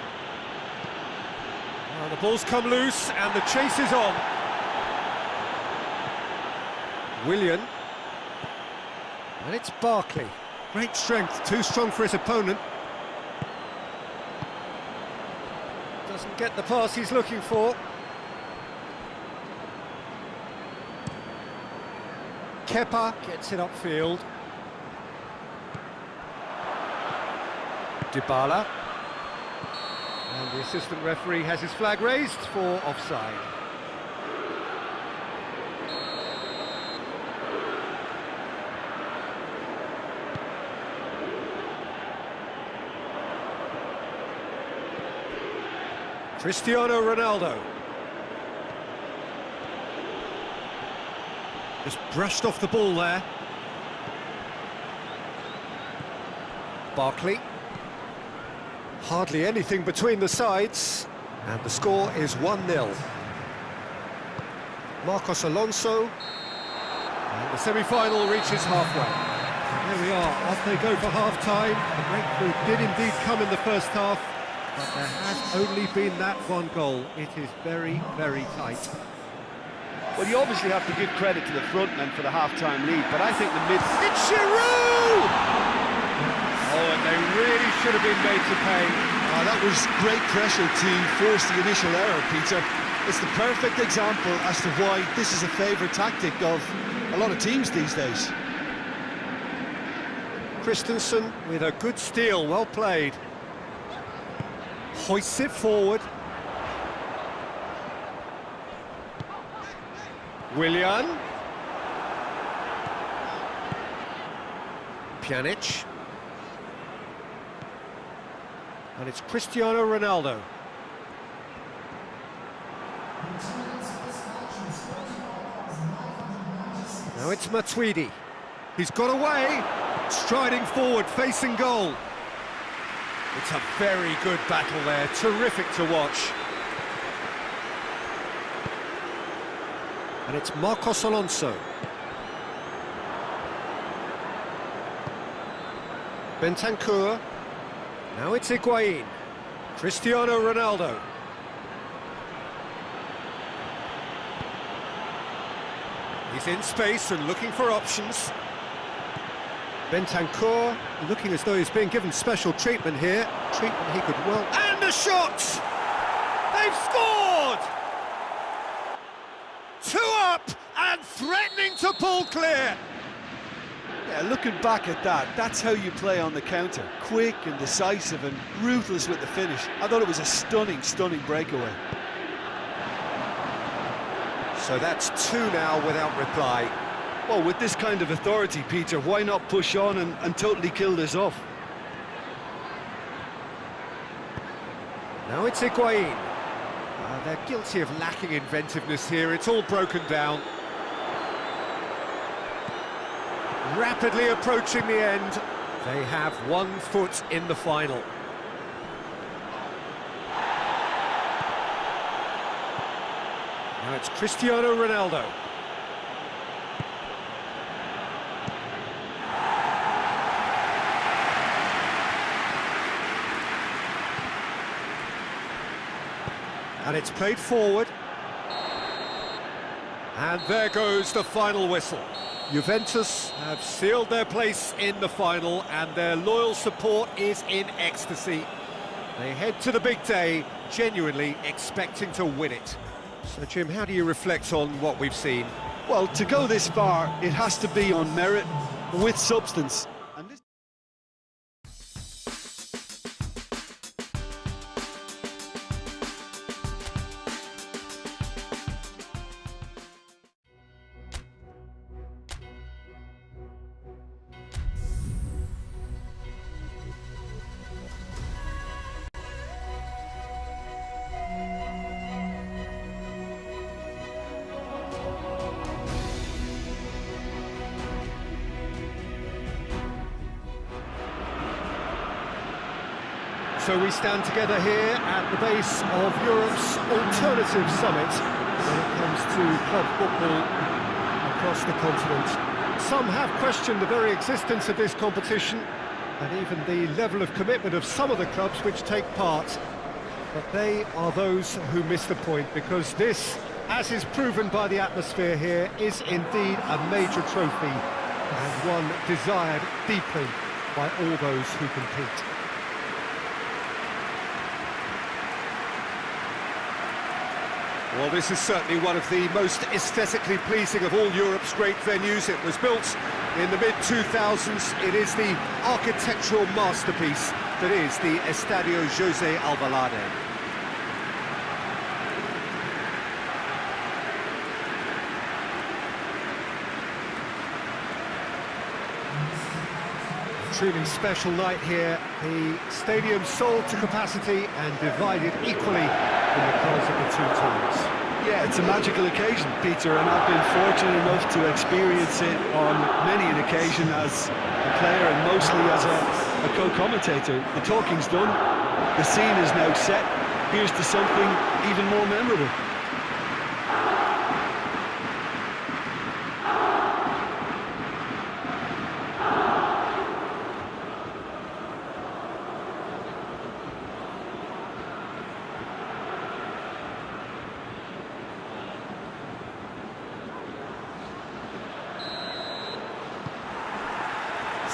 Well, the ball's come loose and the chase is on. Willian. And it's Barkley. Great strength, too strong for his opponent. Doesn't get the pass he's looking for. Kepa gets it upfield. Dybala. And the assistant referee has his flag raised for offside. Cristiano Ronaldo. Just brushed off the ball there. Barkley. Hardly anything between the sides, and the score is 1-0. Marcos Alonso, and the semi-final reaches halfway. There we are, off they go for half-time. The breakthrough did indeed come in the first half, but there has only been that one goal. It is very, very tight. Well, you obviously have to give credit to the front men for the half-time lead, but I think the mid... It's Giroud! Oh, and they really should have been made to pay. That was great pressure to force the initial error, Peter. It's the perfect example as to why this is a favourite tactic of a lot of teams these days. Christensen with a good steal, well played. Hoists it forward. Willian. Pjanic. And it's Cristiano Ronaldo. Now it's Matuidi. He's got away, striding forward, facing goal. It's a very good battle there, terrific to watch. And it's Marcos Alonso. Bentancur. Now it's Higuain. Cristiano Ronaldo. He's in space and looking for options. Bentancur looking as though he's being given special treatment here. Treatment he could well... And the shot! They've scored! 2 up and threatening to pull clear. Yeah, looking back at that, that's how you play on the counter. Quick and decisive and ruthless with the finish. I thought it was a stunning, stunning breakaway. So that's 2 now without reply. Well, with this kind of authority, Peter, why not push on and totally kill this off? Now it's Higuain. They're guilty of lacking inventiveness here. It's all broken down. Rapidly approaching the end. They have 1 foot in the final. Now it's Cristiano Ronaldo. And it's played forward. And there goes the final whistle. Juventus have sealed their place in the final and their loyal support is in ecstasy. They head to the big day, genuinely expecting to win it. So, Jim, how do you reflect on what we've seen? Well, to go this far, it has to be on merit, with substance. And this... So we stand together here at the base of Europe's alternative summit when it comes to club football across the continent. Some have questioned the very existence of this competition and even the level of commitment of some of the clubs which take part. But they are those who miss the point, because this, as is proven by the atmosphere here, is indeed a major trophy, and one desired deeply by all those who compete. Well, this is certainly one of the most aesthetically pleasing of all Europe's great venues. It was built in the mid-2000s. It is the architectural masterpiece that is the Estadio José Alvalade. Truly special night here. The stadium sold to capacity and divided equally in the colours of the two teams. Yeah, it's a magical occasion, Peter, and I've been fortunate enough to experience it on many an occasion as a player and mostly as a co-commentator. The talking's done, the scene is now set. Here's to something even more memorable.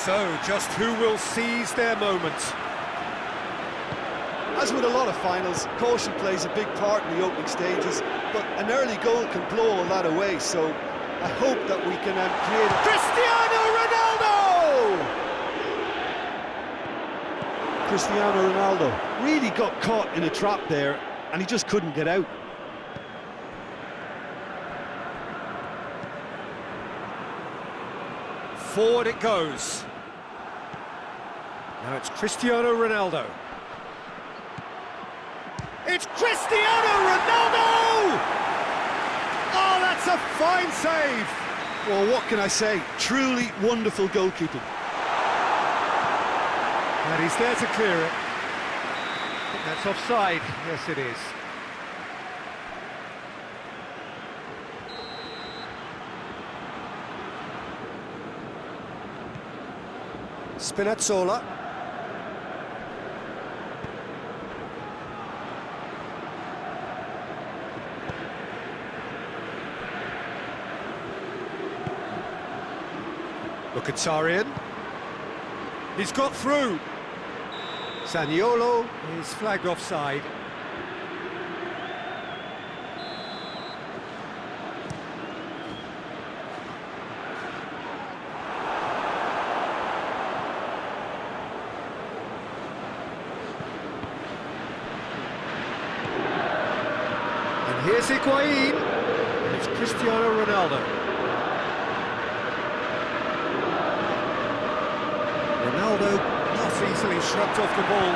So, just who will seize their moment? As with a lot of finals, caution plays a big part in the opening stages, but an early goal can blow all that away, so I hope that we can create a... Cristiano Ronaldo really got caught in a trap there, and he just couldn't get out. Forward it goes. Now it's Cristiano Ronaldo. It's Cristiano Ronaldo! Oh, that's a fine save! Well, what can I say? Truly wonderful goalkeeping. And he's there to clear it. I think that's offside. Yes, it is. Spinazzola. Mkhitaryan. He's got through. Zaniolo is flagged offside. And here's Higuain. And it's Cristiano Ronaldo. Ronaldo not easily shrugged off the ball.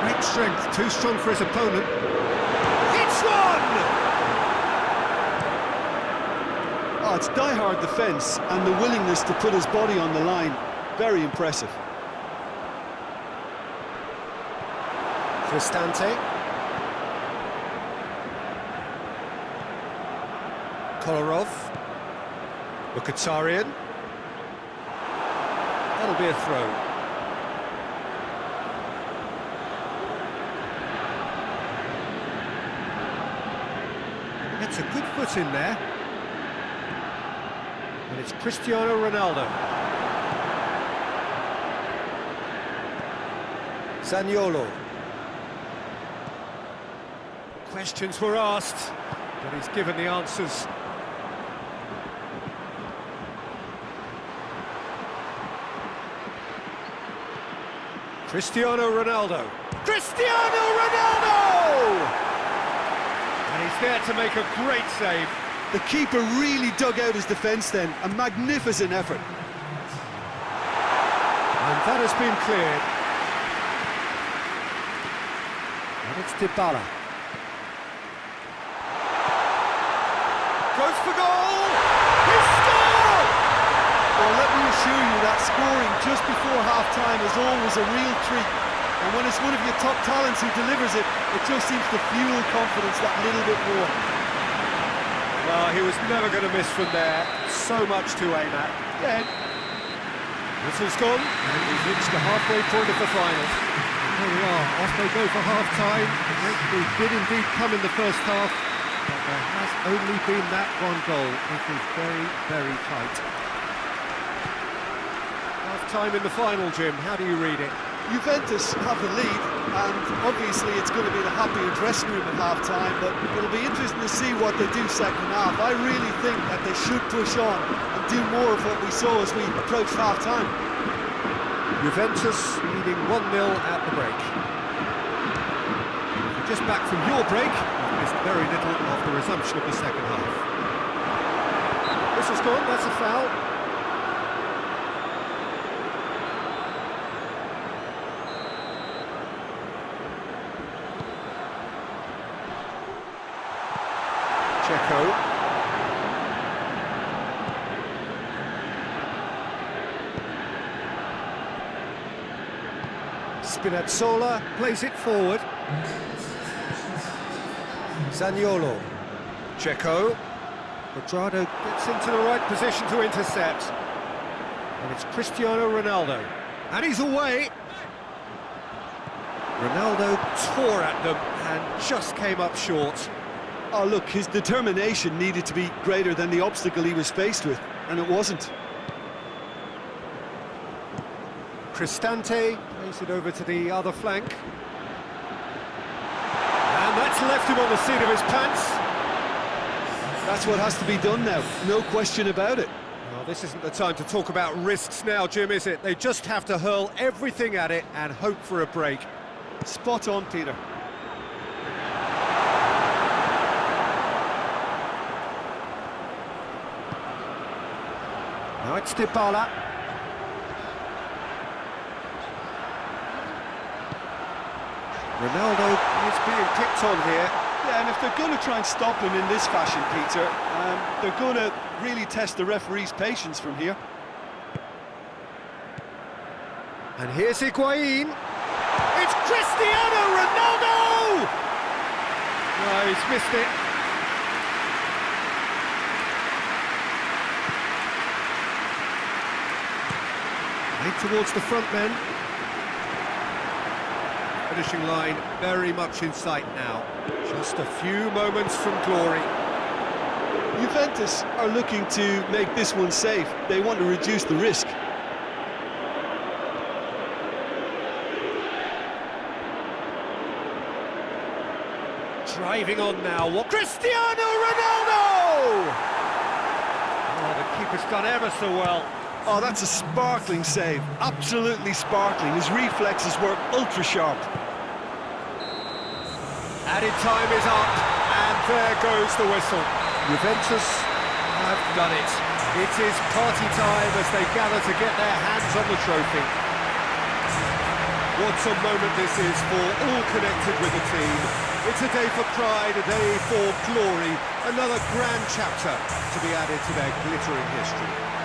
Great strength, too strong for his opponent. It's one! Oh, it's die-hard defence and the willingness to put his body on the line. Very impressive. Cristante. Kolarov. Mkhitaryan. That'll be a throw. Gets a good foot in there. And it's Cristiano Ronaldo. Zaniolo. Questions were asked, but he's given the answers. Cristiano Ronaldo. Cristiano Ronaldo! And he's there to make a great save. The keeper really dug out his defence then. A magnificent effort. And that has been cleared. And it's Dybala. Goes for goal! He scored! Well, let me assure you that scoring just before half-time is always a real treat. And when it's one of your top talents who delivers it, it just seems to fuel confidence that little bit more. Well, he was never going to miss from there. So much to aim at. Then, whistle's gone, and we've reached the halfway point of the final. There we are, off they go for half-time. The breakthrough did indeed come in the first half, but there has only been that one goal. It is very, very tight. Half-time in the final, Jim. How do you read it? Juventus have the lead, and obviously it's going to be the happier dressing room at half-time, but it'll be interesting to see what they do second half. I really think that they should push on and do more of what we saw as we approached half-time. Juventus leading 1-0 at the break. Just back from your break, you've missed very little of the resumption of the second half. Whistle's gone, that's a foul. Checo. Spinazzola plays it forward. Zaniolo. Checo. Quadrado gets into the right position to intercept. And it's Cristiano Ronaldo. And he's away. Ronaldo tore at them and just came up short. Oh look, his determination needed to be greater than the obstacle he was faced with, and it wasn't. Cristante plays it over to the other flank. And that's left him on the seat of his pants. That's what has to be done now, no question about it. Well, this isn't the time to talk about risks now, Jim, is it? They just have to hurl everything at it and hope for a break. Spot on, Peter. Now it's Dybala. Ronaldo is being picked on here. Yeah, and if they're going to try and stop him in this fashion, Peter, they're going to really test the referee's patience from here. And here's Higuain. It's Cristiano Ronaldo! No, he's missed it. Made towards the front men. Finishing line very much in sight now. Just a few moments from glory. Juventus are looking to make this one safe. They want to reduce the risk. Driving on now. What? Cristiano Ronaldo! Oh, the keeper's done ever so well. Oh, that's a sparkling save. Absolutely sparkling. His reflexes were ultra sharp. Added time is up, and there goes the whistle. Juventus have done it. It is party time as they gather to get their hands on the trophy. What a moment this is for all connected with the team. It's a day for pride, a day for glory, another grand chapter to be added to their glittering history.